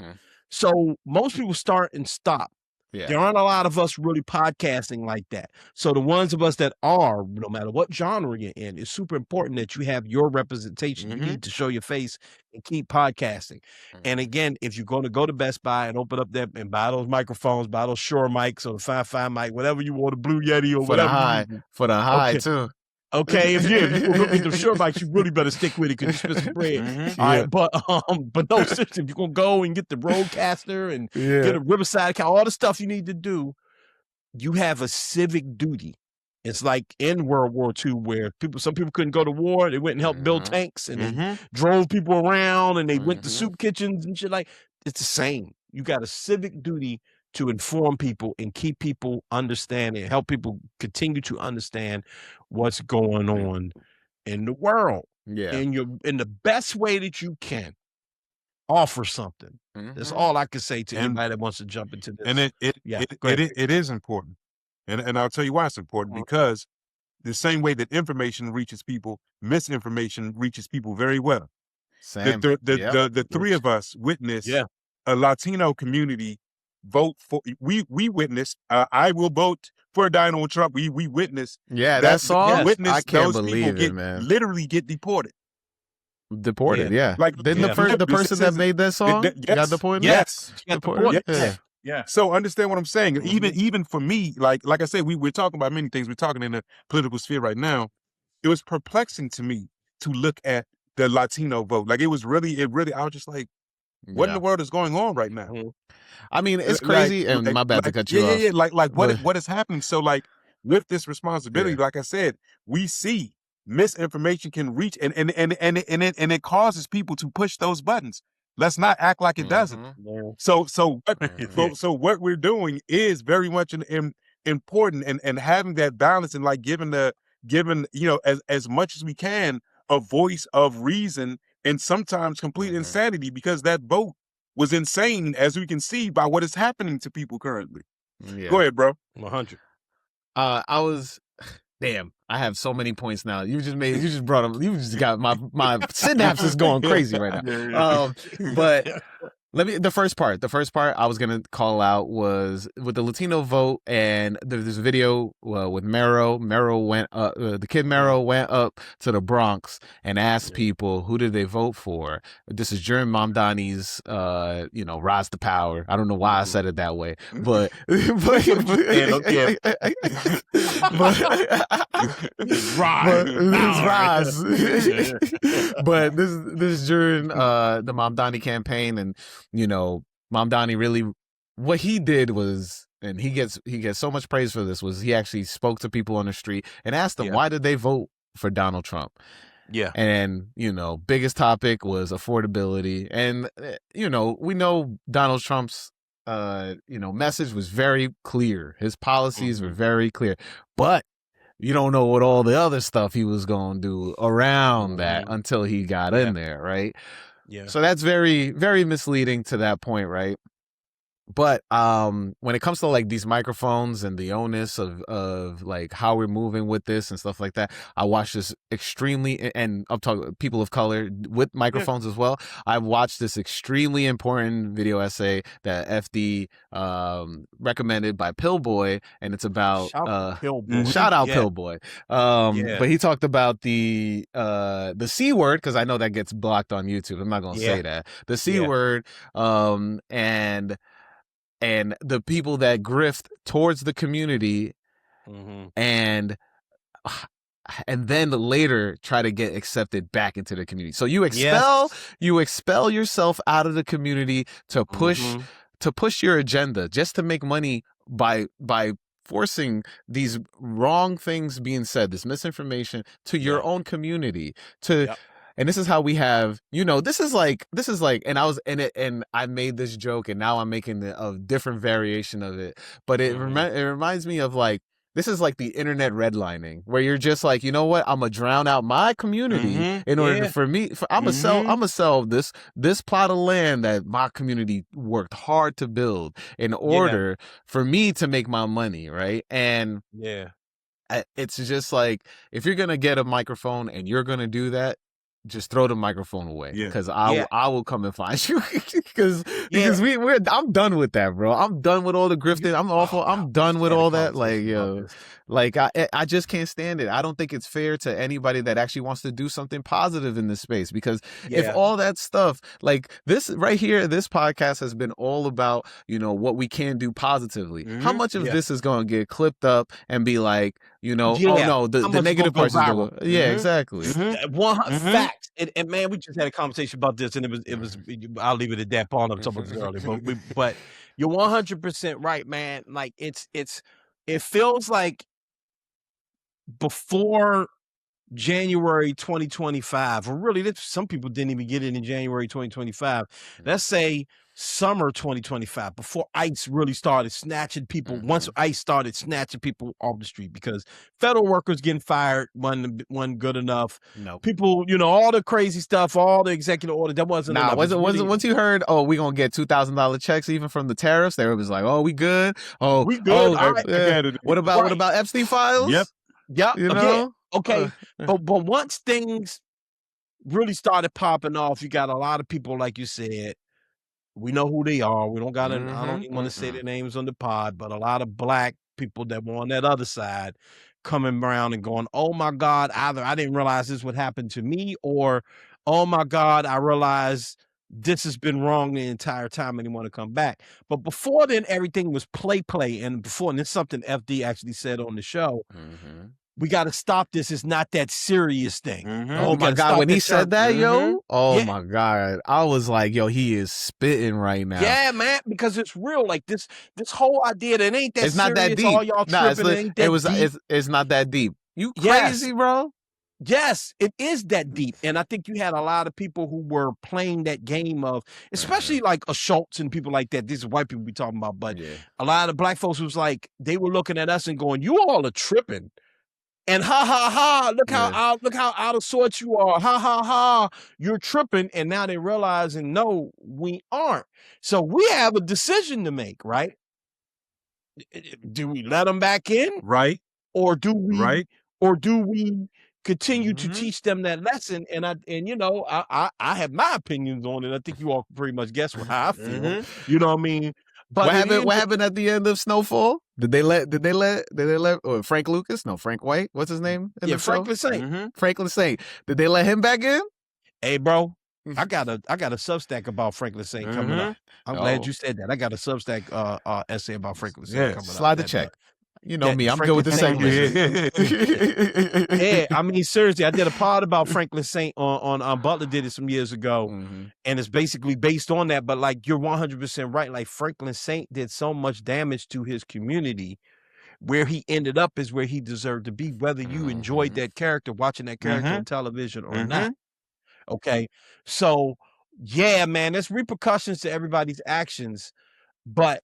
So most people start and stop. There aren't a lot of us really podcasting like that. So the ones of us that are, no matter what genre you're in, it's super important that you have your representation. You need to show your face and keep podcasting. And again, if you're going to go to Best Buy and open up that and buy those microphones, buy those Shure mics or the 5.5 mic, whatever you want, a Blue Yeti or whatever. For the high too. Okay, if you go get them Shure mics, you really better stick with it because you spit some bread. All right, but no, seriously, if you're gonna go and get the Rodecaster and get a Riverside account, all the stuff you need to do, you have a civic duty. It's like in World War II where some people couldn't go to war. They went and helped build tanks and they drove people around and they went to soup kitchens and shit. Like it's the same. You got a civic duty to inform people and keep people understanding, help people continue to understand what's going on in the world in the best way that you can. offer something. That's all I can say to anybody that wants to jump into this. And it is important. And I'll tell you why it's important, because the same way that information reaches people, misinformation reaches people very well. Sam, the three of us witnessed a Latino community vote for. We witnessed. I will vote for Donald Trump. We witnessed. That song. Witnessed I can't those believe people it, man. literally get deported. Deported, Like didn't the person that made that song got deported? Yes, deported. Yeah. So understand what I'm saying. Even for me, like I said, we're talking about many things. We're talking in the political sphere right now. It was perplexing to me to look at the Latino vote. Like it really. I was just like, what in the world is going on right now? I mean, it's crazy. And my bad to cut you off. Yeah. Like what is happening? So like with this responsibility, like I said, we see misinformation can reach and it causes people to push those buttons. Let's not act like it doesn't. So what we're doing is very much important, and having that balance, and like giving as much as we can a voice of reason, and sometimes complete insanity, because that vote was insane, as we can see by what is happening to people currently. Go ahead, bro. 100. I was. Damn, I have so many points now. You just brought them. You just got my synapses going crazy right now. But the first part I was gonna call out was with the Latino vote, and there's a video with Mero. The kid Mero went up to the Bronx and asked people who did they vote for. This is during Mamdani's rise to power. I don't know why I said it that way, but rise. But this is during the Mamdani campaign, and Mamdani really, what he did was, and he gets so much praise for this, was he actually spoke to people on the street and asked them why did they vote for Donald Trump. And biggest topic was affordability, and we know Donald Trump's message was very clear. His policies were very clear, but you don't know what all the other stuff he was going to do around that until he got in there, right? So that's very, very misleading to that point, right? But when it comes to like these microphones and the onus of like how we're moving with this and stuff like that, I watched this extremely, and I'm talking people of color with microphones as well. I've watched this extremely important video essay that FD recommended by Pillboy, and it's about shout out Pillboy. But he talked about the C word, because I know that gets blocked on YouTube. I'm not gonna say that. The C word, and the people that grift towards the community, and then later try to get accepted back into the community. So you expel yourself out of the community to push your agenda, just to make money by forcing these wrong things being said, this misinformation to your own community, And this is how we have, this is like, and I was in it, and I made this joke, and now I'm making a different variation of it. But it reminds me of like, this is like the internet redlining, where you're just like, you know what? I'm gonna drown out my community in order I'm gonna sell this plot of land that my community worked hard to build in order for me to make my money, right? And it's just like, if you're gonna get a microphone and you're gonna do that, just throw the microphone away, because I will come and find you, because I'm done with that, bro. I'm done with all the grifting. I'm done with all that. Like, I just can't stand it. I don't think it's fair to anybody that actually wants to do something positive in this space, because if all that stuff, like this right here, this podcast has been all about, what we can do positively. How much of this is going to get clipped up and be like, oh no, the negative parts is going to go. Exactly. Facts. And man, we just had a conversation about this, and it was I'll leave it at that. Paul, I'm talking about this earlier, but you're 100% right, man. Like it feels like before January 2025, or really, some people didn't even get it in January 2025. Let's say summer 2025, before ICE really started snatching people. Once ICE started snatching people off the street, because federal workers getting fired wasn't good enough. Nope. People, all the crazy stuff, all the executive order, that wasn't enough. Once you heard, oh, we gonna get $2,000 checks even from the tariffs, they was like, oh, we good. Oh, we good. What about Epstein files? Yep. You know? Okay. But once things really started popping off, you got a lot of people, like you said, we know who they are. We don't got to, I don't even want to say their names on the pod, but a lot of black people that were on that other side coming around and going, oh my God, either I didn't realize this would happen to me, or, oh my God, I realized this has been wrong the entire time and they want to come back. But before then, everything was play. And this is something FD actually said on the show. We got to stop this. It's not that serious thing. Oh my God. When he said that, yo, my God. I was like, yo, he is spitting right now. Yeah, man, because it's real. Like this whole idea that ain't that it's serious. Not that deep. All y'all tripping, it's not that deep. You crazy, bro? Yes, it is that deep. And I think you had a lot of people who were playing that game of, especially like a Schultz and people like that. These are white people we talking about, but a lot of black folks was like, they were looking at us and going, you all are tripping. And look how out of sorts you are. You're tripping. And now they're realizing, no, we aren't. So we have a decision to make, right? Do we let them back in? Right. Or do we continue to teach them that lesson? And I have my opinions on it. I think you all can pretty much guess how I feel. You know what I mean? But what happened at the end of Snowfall? Did they let Frank Lucas? No, Frank White. What's his name? Franklin Saint. Franklin Saint. Did they let him back in? Hey, bro, I got a Substack about Franklin Saint coming up. I'm glad you said that. I got a Substack essay about Franklin Saint coming up. Slide the check. You know me, I'm good with the segment. Yeah, I mean, seriously, I did a pod about Franklin Saint on Butler did it some years ago, and it's basically based on that. But like, you're 100% right. Like, Franklin Saint did so much damage to his community. Where he ended up is where he deserved to be, whether you enjoyed that character, watching that character on television or not. Okay, so yeah, man, there's repercussions to everybody's actions, but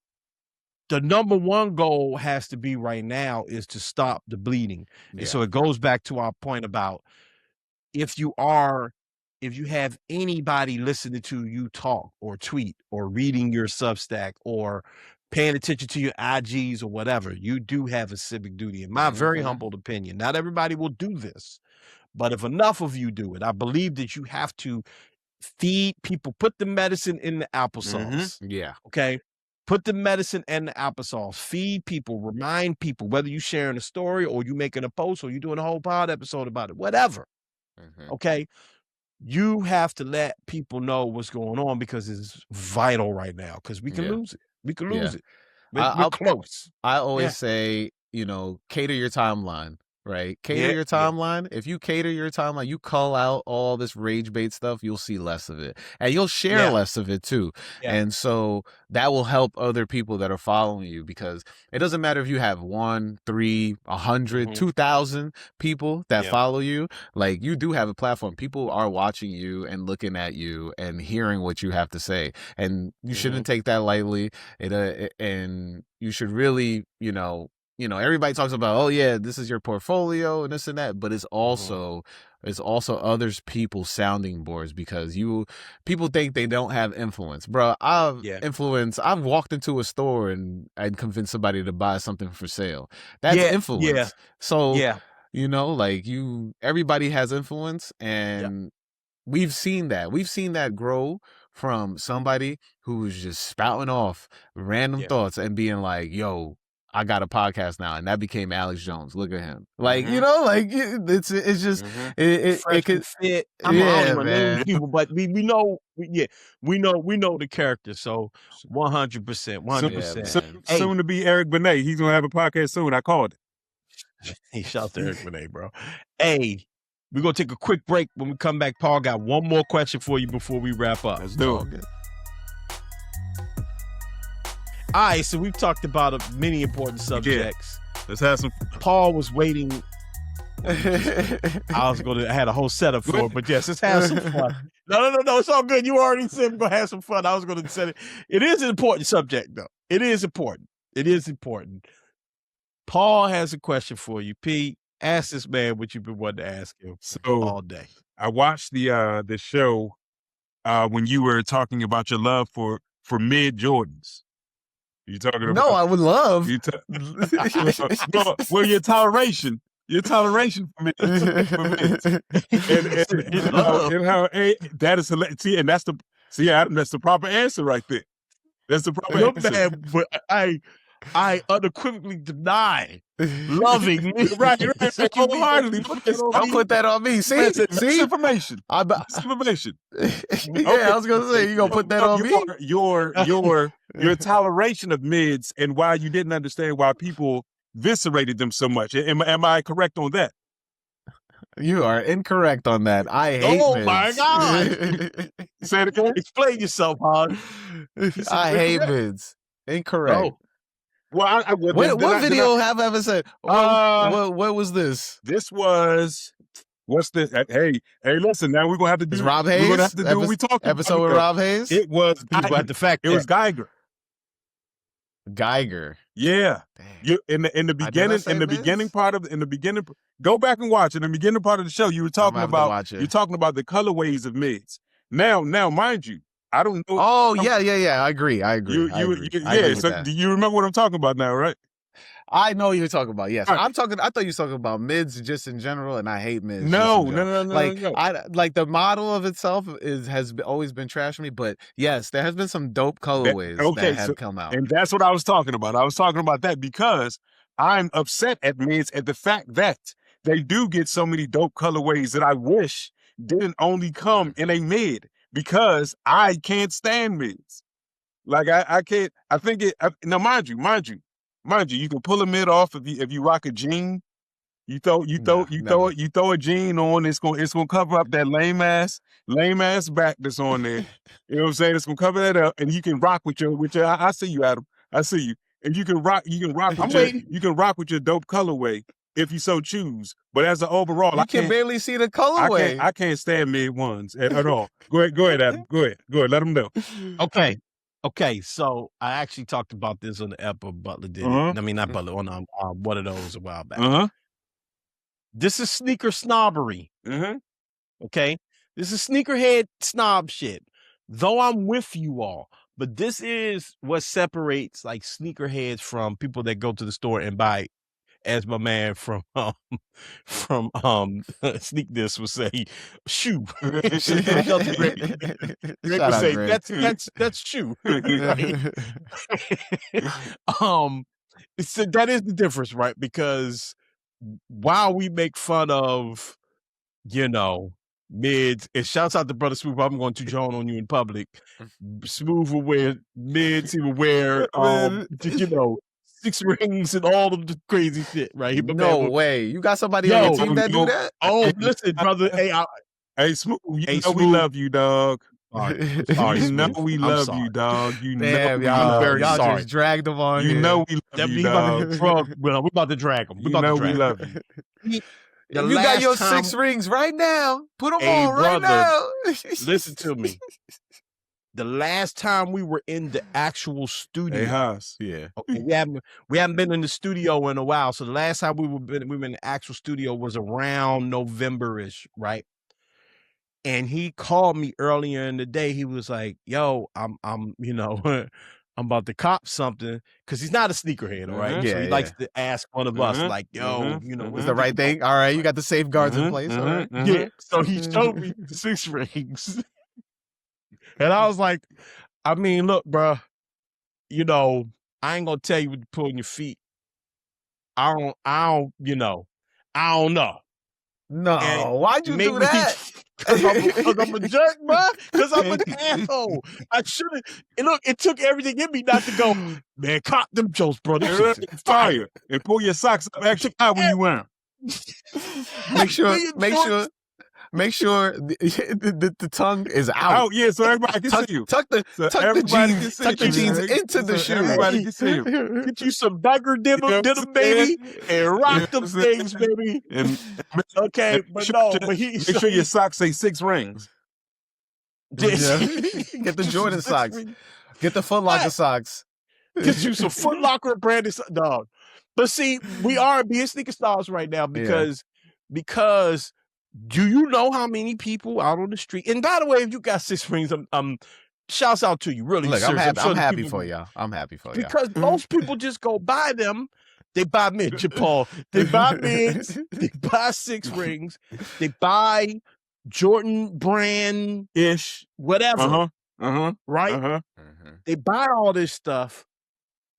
the number one goal has to be right now is to stop the bleeding. And so it goes back to our point about if you have anybody listening to you talk or tweet or reading your Substack or paying attention to your IGs or whatever, you do have a civic duty. In my very humble opinion, not everybody will do this, but if enough of you do it, I believe that you have to feed people, put the medicine in the applesauce. Okay. Put the medicine in the applesauce. Feed people, remind people, whether you sharing a story or you making a post or you doing a whole pod episode about it, whatever. Okay. You have to let people know what's going on because it's vital right now because we can lose it. We can lose it. We're close. I always say, cater your timeline. Right? Cater your timeline. If you cater your timeline, you call out all this rage bait stuff, you'll see less of it. And you'll share less of it too. And so that will help other people that are following you because it doesn't matter if you have 1, 3, 100, 2,000 people that follow you. Like, you do have a platform. People are watching you and looking at you and hearing what you have to say. And you shouldn't take that lightly. And you should really, everybody talks about, oh yeah, this is your portfolio and this and that, but it's also others people's sounding boards because people think they don't have influence. Bro, I've walked into a store and convinced somebody to buy something for sale. That's influence. So, everybody has influence and we've seen that grow from somebody who was just spouting off random thoughts and being like, yo, I got a podcast now, and that became Alex Jones. Look at him, it's just it could fit. I'm not naming people, but we know the character. So 100%. Soon to be Eric Benet. He's gonna have a podcast soon. I called it. Hey, shout out to Eric Benet, bro. Hey, we're gonna take a quick break. When we come back, Paul got one more question for you before we wrap up. Let's do it. All right, so we've talked about many important subjects. Let's have some. Paul was waiting I had a whole setup for it, but yes, let's have some fun. No, it's all good. You already said we're gonna have some fun. I was gonna say it. It is an important subject, though. It is important. Paul has a question for you. P, ask this man what you've been wanting to ask him all day. I watched the show when you were talking about your love for mid Jordans. You talking about? No, I would love. Well, your toleration for mids. And how that is see, and that's the proper answer right there. That's the proper answer. But I unequivocally deny loving me. Right. Wholeheartedly. Don't put that on me. See? Misinformation. Misinformation. Yeah, I was gonna say you gonna put that on me. Your toleration of mids and why you didn't understand why people viscerated them so much. Am I correct on that? You are incorrect on that. I hate mids. Oh my God. Say it again. Explain yourself, hon. I hate mids. Incorrect. Oh. Well, what video have I ever said? What was this? This was what's this? Hey, listen. Now we're gonna have to do. Rob Hayes. We're gonna have to do what we talking episode about. with Rob Hayes. It was. The fact it was Geiger. Yeah. Damn. In the beginning part of go back and watch it. In the beginning part of the show, you were talking about the colorways of mids. Now, mind you, I don't know. Oh, yeah. I agree. So do you remember what I'm talking about now, right? I know what you're talking about. Yes, right. I thought you were talking about mids just in general, and I hate mids. No. Like the model of itself has always been trash for me. But yes, there has been some dope colorways that have come out, and that's what I was talking about. I was talking about that because I'm upset at mids at the fact that they do get so many dope colorways that I wish didn't only come in a mid. Because I can't stand mids. Like I can't. I think it. Now, mind you, you can pull a mid off if you rock a jean. You throw a jean on. It's gonna cover up that lame ass back that's on there. You know what I'm saying? It's gonna cover that up, and you can rock with your. I see you, Adam. I see you, and you can rock with your dope colorway. If you so choose, but as an overall, I can barely see the colorway. I can't stand mid ones at all. Go ahead, Adam. Go ahead. Let them know. Okay. So I actually talked about this on the episode Butler did. I mean, not Butler, on one of those a while back. This is sneaker snobbery. Okay, this is sneakerhead snob shit. Though I'm with you all, but this is what separates like sneakerheads from people that go to the store and buy. As my man from Sneak This would say, shoe. Greg would say, that's shoe. Right? So that is the difference, right? Because while we make fun of, mids, and shouts out to Brother Smooth, I'm going to John on you in public. Smooth will wear mids, he will wear, 6 rings and all of the crazy shit, right? No way. You got somebody on your team that do that? Oh, listen, brother. Hey, Smooth, we love you, dog. Sorry, you know we love you, dog. You Damn, know y'all sorry. just dragged them on. You know we love you, dog. We're about to drag them. We love you. You got your 6 rings right now. Put them on right now. Listen to me. The last time we were in the actual studio, hey, Haas, yeah, okay, we haven't been in the studio in a while. So the last time we were in the actual studio was around November-ish, right? And he called me earlier in the day. He was like, "Yo, I'm I'm about to cop something," because he's not a sneakerhead, all right? So he likes to ask one of us, like, "Yo, what's the right thing? All right, you got the safeguards in place, all right?" Yeah. So he showed me the 6 rings. And I was like, I mean, look, bro, I ain't gonna tell you what to put on your feet. I don't know. No, and why'd you do that? Because I'm a jerk, bro. Because I'm an asshole. I shouldn't. And look, it took everything in me not to go, man, cop them jokes, bro. Fire. And pull your socks up extra high when you wear them. Make sure make sure the tongue is out. Oh yeah, so everybody can see you. Tuck the jeans into the shoe. Everybody can see you. Get you some beggar denim, baby, and rock them things, baby. Okay, but no, but make sure your socks say 6 rings. Get the Jordan socks. Get the Foot Locker socks. Get you some Foot Locker branded dog. But see, we are being sneaker styles right now because do you know how many people out on the street? And by the way, if you got 6 rings, shouts out to you. Really, look, I'm happy for y'all. I'm happy for y'all because most people just go buy them. They buy mids, Paul. They buy mids. They buy 6 rings. They buy Jordan brand ish, whatever. Right? They buy all this stuff.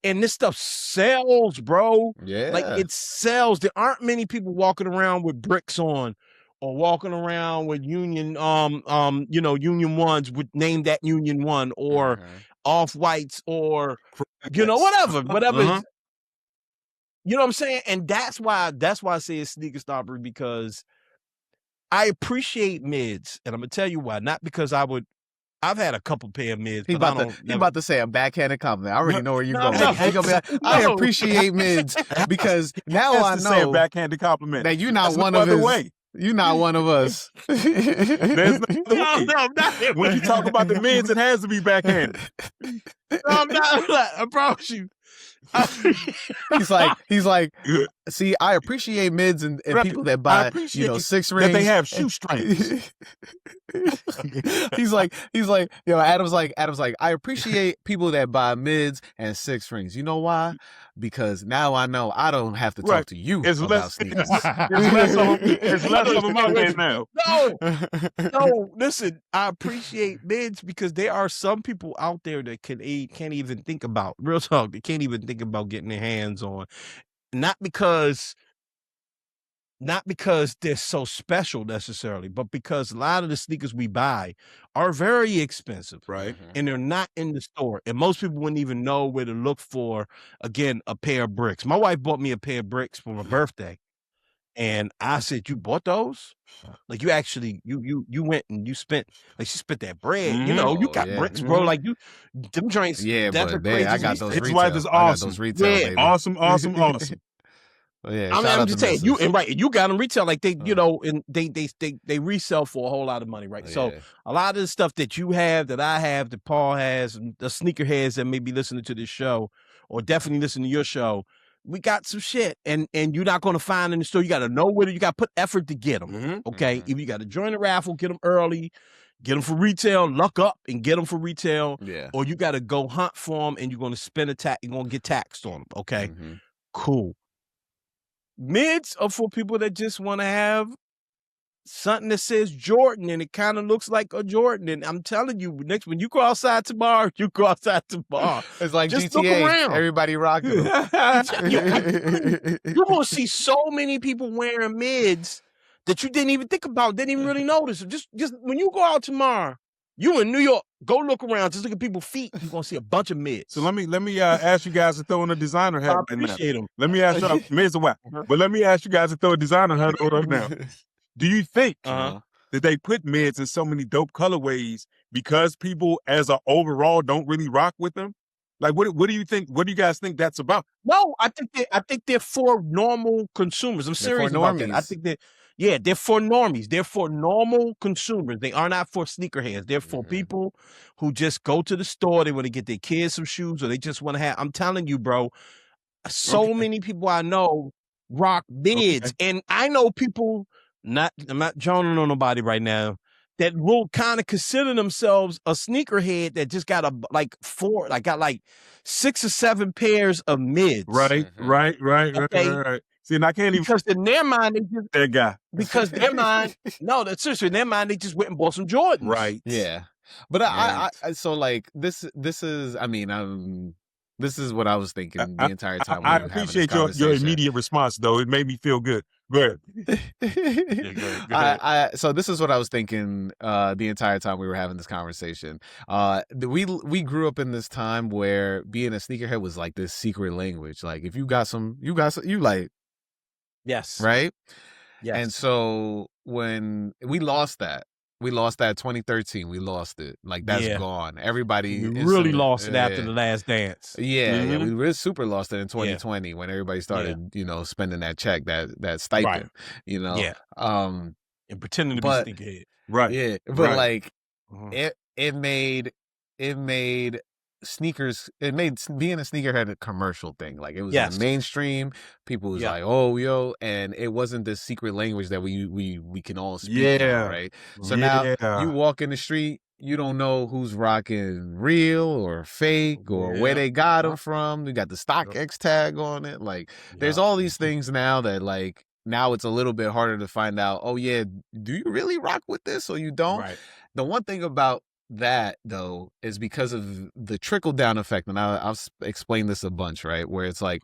And this stuff sells, bro. Yeah. Like it sells. There aren't many people walking around with bricks on or walking around with Union, Union ones would name that Union one or off-whites or, whatever. You know what I'm saying? And that's why I say it's sneaker stopper, because I appreciate mids. And I'm going to tell you why. Not because I've had a couple pair of mids. He's about to say a backhanded compliment. I already know where you're going. He's gonna be like, I appreciate mids because now I know say a backhanded compliment. That you're not one of us. You're not one of us. There's no, not when you talk about the mids, it has to be backhanded. No, I'm not. I promise you. He's like, see, I appreciate mids and people that buy 6 rings that they have shoe strings. he's like, Adam's like, I appreciate people that buy mids and 6 rings. You know why? Because now I know I don't have to talk to you about sneakers. It's less of them out there now. No, listen, I appreciate mids because there are some people out there that can't even think about, real talk, they can't even think about getting their hands on. Not because they're so special necessarily, but because a lot of the sneakers we buy are very expensive, right? And they're not in the store. And most people wouldn't even know where to look for, again, a pair of bricks. My wife bought me a pair of bricks for my birthday. And I said, "You bought those? Like you actually, you went and you spent, like she spent that bread. You got bricks, bro. Like them joints. Yeah, but I got those retail. His wife is awesome. Baby. Awesome. Yeah, I'm just saying you got them retail, like they, and they resell for a whole lot of money, right? So a lot of the stuff that you have, that I have, that Paul has, and the sneakerheads that may be listening to this show, or definitely listen to your show, we got some shit, and you're not going to find in the store. You got to know where you got to put effort to get them. Okay, if you got to join the raffle, get them early, get them for retail, luck up and get them for retail. Yeah. Or you got to go hunt for them, and you're going to spend you're going to get taxed on them. Okay, cool. Mids are for people that just want to have something that says Jordan and it kind of looks like a Jordan. And I'm telling you, next when you go outside tomorrow, It's like just GTA. Look around. Everybody rocking them. You're going to see so many people wearing mids that you didn't even think about, didn't even really notice. Just when you go out tomorrow, you in New York, go look around, just look at people's feet. You're going to see a bunch of mids. So let me ask you guys to throw in a designer hat. I appreciate them. Let me ask you, mids are whack. But let me ask you guys to throw a designer hat on right now. Do you think that they put mids in so many dope colorways because people as a overall don't really rock with them? Like, what do you think? What do you guys think that's about? No, I think they're for normal consumers. I'm serious about that. I think they're for normies. They're for normal consumers. They are not for sneakerheads. They're for people who just go to the store. They want to get their kids some shoes, or they just want to have. I'm telling you, bro. So many people I know rock mids, and I know people. I'm not joning on nobody right now, that will kind of consider themselves a sneakerhead that just got got 6 or 7 pairs of mids. Right. See, and I can't even, because in their mind, they just that guy. Because their mind, no, that's seriously in their mind, they just went and bought some Jordans. Right. Yeah. But I so like this is, I mean, this is what I was thinking the entire time. I appreciate your immediate response, though. It made me feel good. Go ahead. Go ahead. So this is what I was thinking the entire time we were having this conversation. We grew up in this time where being a sneakerhead was like this secret language. Like if you got some, you like. Yes. Right? Yes. And so when we lost that. We lost that 2013. We lost it. Like, that's gone. Everybody we really lost it after The Last Dance. Yeah, we really super lost it in 2020 when everybody started, you know, spending that check, that stipend, you know. And pretending to be sneakerhead. Right. Yeah, but like it made sneakers, it made being a sneakerhead a commercial thing. Like, it was in the mainstream. People was like, oh, yo, and it wasn't this secret language that we can all speak now, right? So now you walk in the street, you don't know who's rocking real or fake or where they got them from. You got the StockX tag on it. Like, there's all these things now that, like, now it's a little bit harder to find out, oh yeah, do you really rock with this or you don't? Right. The one thing about that, though, is because of the trickle down effect, and I'll explain this a bunch, right? Where it's like,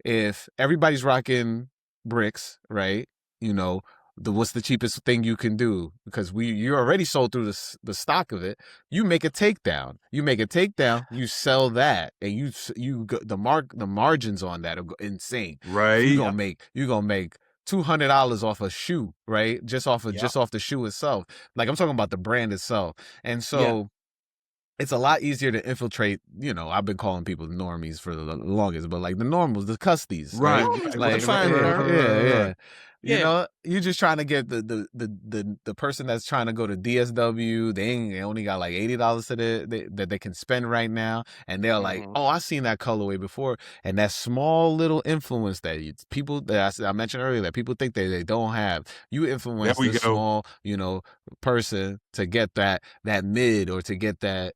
if everybody's rocking bricks, right? You know, what's the cheapest thing you can do? Because you're already sold through the stock of it. You make a takedown. You sell that, and you the margins on that are insane. Right. You're gonna make $200 off a shoe, right? Just off the shoe itself. Like, I'm talking about the brand itself. And so it's a lot easier to infiltrate, you know, I've been calling people the normies for the longest, but like the normals, the custies. Right. Like, you know, you're just trying to get the person that's trying to go to DSW. They only got like $80 that they can spend right now, and they're like, "Oh, I seen that colorway before." And that small little influence that people that I mentioned earlier that people think they don't have, you influence this small, you know, person to get that mid or to get that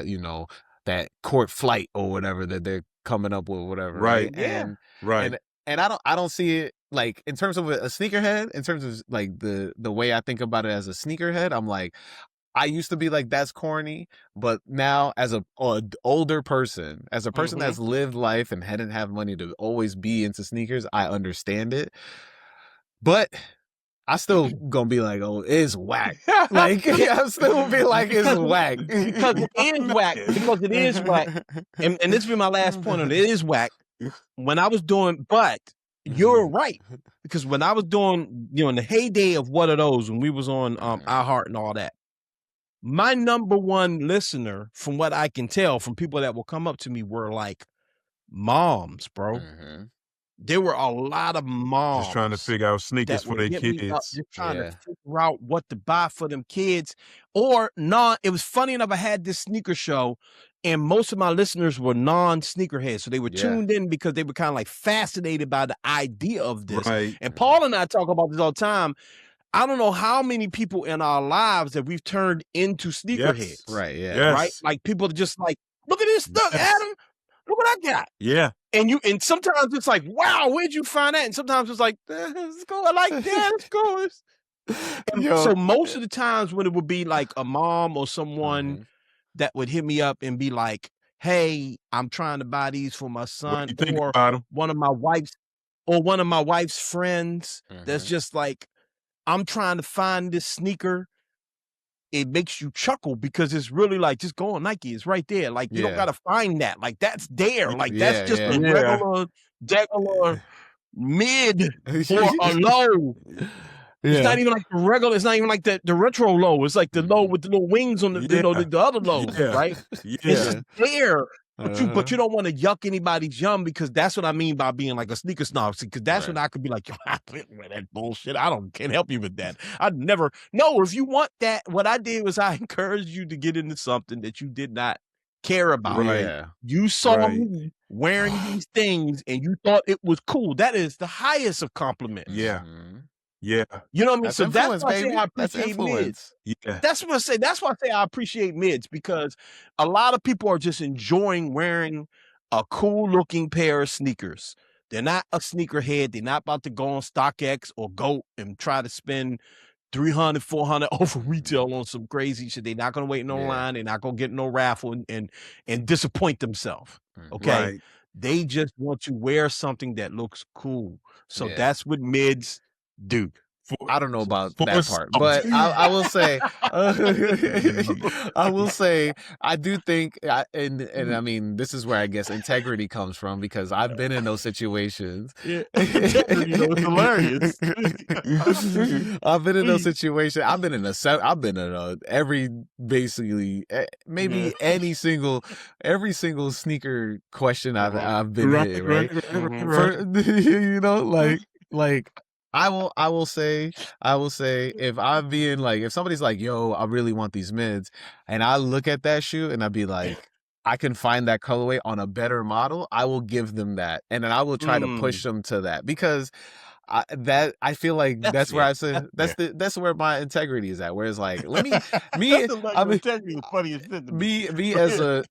you know, that court flight or whatever that they're coming up with, whatever. Right. And I don't see it like in terms of a sneakerhead, in terms of like the way I think about it as a sneakerhead. I'm like, I used to be like, that's corny, but now as a older person, as a person that's lived life and hadn't have money to always be into sneakers, I understand it. But I still gonna be like, oh, it's whack. Like, I'm still gonna be like, it's whack. Because it is whack. And this will be my last point on it. It is whack. When I was doing, but you're right. Because when I was doing, you know, in the heyday of What Are Those, when we was on iHeart and all that, my number one listener, from what I can tell from people that will come up to me, were like moms, bro. There were a lot of moms just trying to figure out sneakers for their kids. Just trying to figure out what to buy for them kids. Or not. It was funny enough, I had this sneaker show, and most of my listeners were non-sneakerheads. So they were tuned in because they were kind of like fascinated by the idea of this. Right. And Paul and I talk about this all the time. I don't know how many people in our lives that we've turned into sneakerheads. Right, Right? Like, people are just like, look at this stuff, Adam. Look what I got. Yeah. And sometimes it's like, wow, where'd you find that? And sometimes it's like, let's go. I like that. Let's go. And so most of the times when it would be like a mom or someone that would hit me up and be like, hey, I'm trying to buy these for my son, or one of my wife's friends that's just like, I'm trying to find this sneaker. It makes you chuckle because it's really like, just go on Nike. It's right there. Like, you don't got to find that. Like, that's there. Like, that's just a regular mid or a low. It's not even like the regular. It's not even like the retro low. It's like the low with the little wings on the, you know, the other lows, right? It's just there. But you don't want to yuck anybody's yum, because that's what I mean by being like a sneaker snob. Because that's when I could be like, yo, I didn't wear that bullshit. Can't help you with that. I'd never. No, if you want that, what I did was I encouraged you to get into something that you did not care about. Right. You saw me wearing these things and you thought it was cool. That is the highest of compliments. Yeah. Yeah. You know what I mean? So that's why I say I appreciate mids. Yeah. That's what I say. That's why I say I appreciate mids, because a lot of people are just enjoying wearing a cool looking pair of sneakers. They're not a sneakerhead. They're not about to go on StockX or go and try to spend $300, $400 over retail on some crazy shit. They're not going to wait in line. They're not going to get no raffle and disappoint themselves. Okay. Right. They just want to wear something that looks cool. So that's what mids do. I don't know about that part, but I will say, I do think, and I mean, this is where I guess integrity comes from, because I've been in those situations. Yeah, integrity, though, it's hilarious. I've been in those situations. I've been in every, basically, maybe every single sneaker question I've been in, right? You know, like. I will say if I'm being like, if somebody's like, yo, I really want these mids, and I look at that shoe and I'd be like, I can find that colorway on a better model, I will give them that. And then I will try to push them to that, because I feel like that's where I say that's where my integrity is at. Whereas like, integrity is funny as shit. Me as a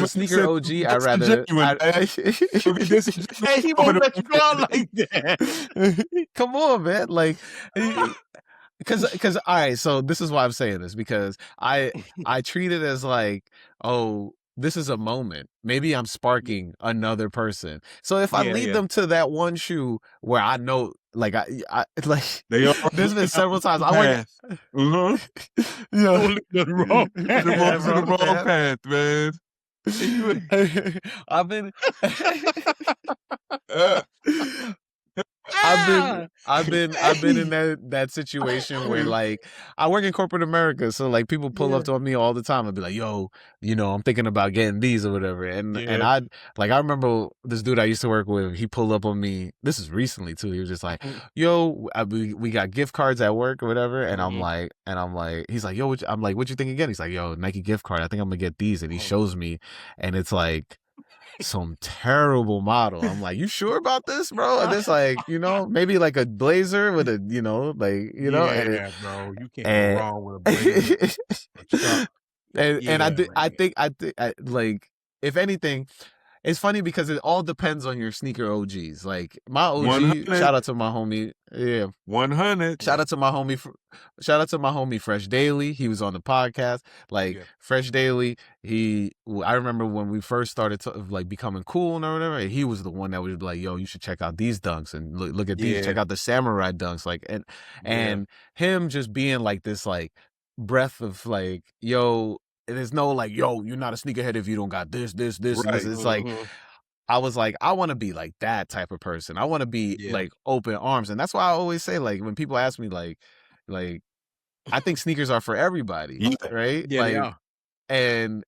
sneaker OG, I rather. Hey, he won't let you go out like that. Come on, man. Like, because all right. So this is why I'm saying this, because I treat it as like, oh, this is a moment. Maybe I'm sparking another person. So if I lead them to that one shoe where I know, like, I like, there's been several times I went, the wrong path, man. I've been in that situation where, like, I work in corporate America, so like people pull up to me all the time and be like, yo, you know, I'm thinking about getting these or whatever. And I remember this dude I used to work with, he pulled up on me, this is recently too, he was just like, yo, we got gift cards at work or whatever, and I'm like, he's like, yo, I'm like, what you think again? He's like, yo, Nike gift card, I think I'm gonna get these. And he shows me, and it's like some terrible model. I'm like, you sure about this, bro? And it's like, you know, maybe like a blazer with a, you know, like, you know, bro, you can't go wrong with a blazer. I think like, if anything, it's funny because it all depends on your sneaker OGs. Like my OG, 100. Shout out to my homie. Yeah. 100. Shout out to my homie Fresh Daily. He was on the podcast. Like Fresh Daily, I remember when we first started like becoming cool or whatever, he was the one that was like, yo, you should check out these dunks and look at these, check out the samurai dunks. Like, and him just being like this, like, breath of like, yo, there's no like, yo, you're not a sneakerhead if you don't got this. Right. It's like, I was like, I want to be like that type of person. I want to be like open arms. And that's why I always say, like, when people ask me, like, I think sneakers are for everybody, right? Yeah, like, and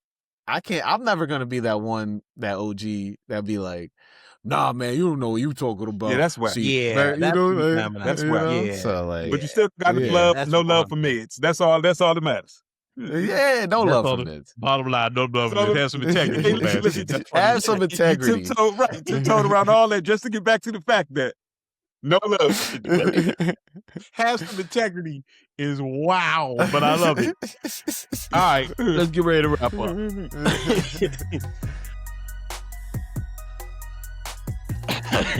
I'm never going to be that one, that OG that be like, nah, man, you don't know what you talking about. Yeah, that's why. That's why. So like, but you still got no love for mids. That's all that matters. Yeah, no love for mids. Bottom line, no love for mids. Have some integrity. Have some integrity. Tiptoed around all that just to get back to the fact that no love. Have some integrity is wow, but I love it. All right, let's get ready to wrap up.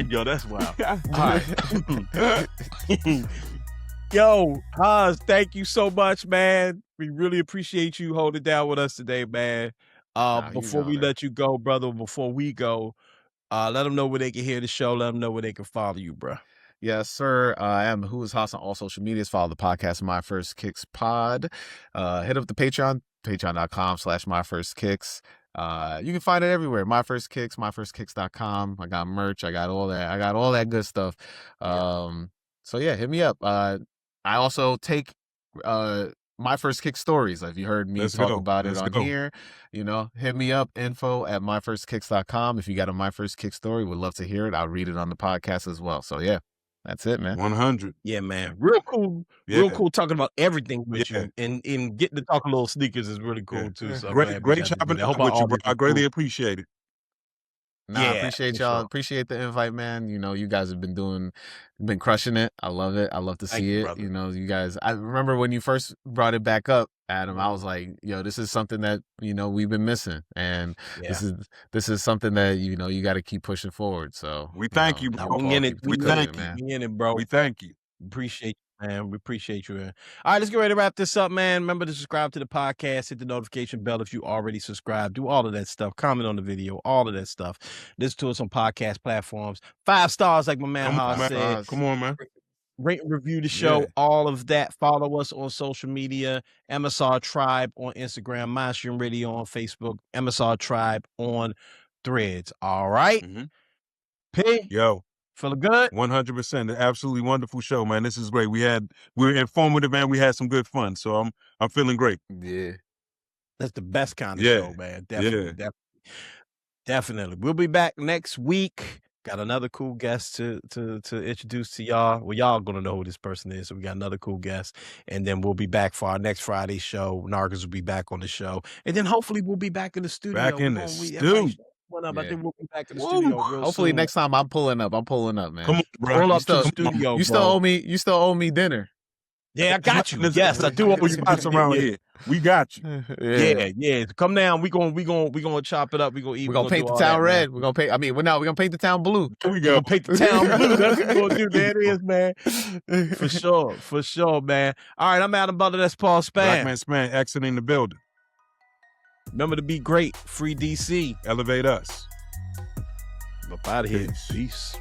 Yo, that's wild. All right. Yo, Haas, thank you so much, man. We really appreciate you holding down with us today, man. Before we let you go, brother, let them know where they can hear the show. Let them know where they can follow you, bro. Yes, sir. I am Who is Haas on all social medias. Follow the podcast, My First Kicks Pod. Hit up the Patreon, patreon.com/myfirstkicks. You can find it everywhere. My First Kicks, myfirstkicks.com. I got merch. I got all that good stuff. So yeah, hit me up. I also take My First Kick stories. If you heard me talk about it on here, you know, hit me up, info@myfirstkicks.com. If you got a My First Kick story, would love to hear it. I'll read it on the podcast as well. So yeah, that's it, man. 100. Yeah, man. Real cool. Yeah. Real cool talking about everything with you. And getting to talk a little sneakers is really cool too. So great chopping up with you, bro. I greatly appreciate it. I appreciate y'all. Sure. Appreciate the invite, man. You know, you guys have been crushing it. I love it. I love to see it. Brother. You know, you guys, I remember when you first brought it back up, Adam, I was like, yo, this is something that, you know, we've been missing. And this is something that, you know, you got to keep pushing forward. So we thank you, bro. We in it, bro. We thank you. Appreciate you, man. We appreciate you, man. All right, let's get ready to wrap this up, man. Remember to subscribe to the podcast, hit the notification bell if you already subscribed. Do all of that stuff. Comment on the video, all of that stuff. Listen to us on podcast platforms. 5 stars, like my man Haas said. Come on, man. rate and review the show, all of that. Follow us on social media, MSR Tribe on Instagram, Mindstream Radio on Facebook, MSR Tribe on Threads. All right. P. Yo. Feeling good? 100%. Absolutely wonderful show, man. This is great. We're informative, man. We had some good fun. So I'm feeling great. Yeah. That's the best kind of show, man. Definitely. We'll be back next week. Got another cool guest to introduce to y'all. Well, y'all gonna know who this person is. So we got another cool guest, and then we'll be back for our next Friday show. Narcos will be back on the show, and then hopefully we'll be back in the studio. Back in the studio. I think we'll be back in the studio real hopefully soon. next time I'm pulling up, man. Come on, bro. Pull up to the studio. You still owe me dinner. Yeah, I got you. Yes, I do. We spots around here. We got you. Yeah. Come down. We gonna chop it up. We gonna eat. We're gonna paint the town red. We're gonna paint the town blue. Here we go. Paint the town blue. That's what we're gonna do. There it is, man. For sure, man. All right, I'm Adam Butler. That's Paul Span. Black Man Span exiting the building. Remember to be great. Free DC. Elevate us. Up out of here. Peace.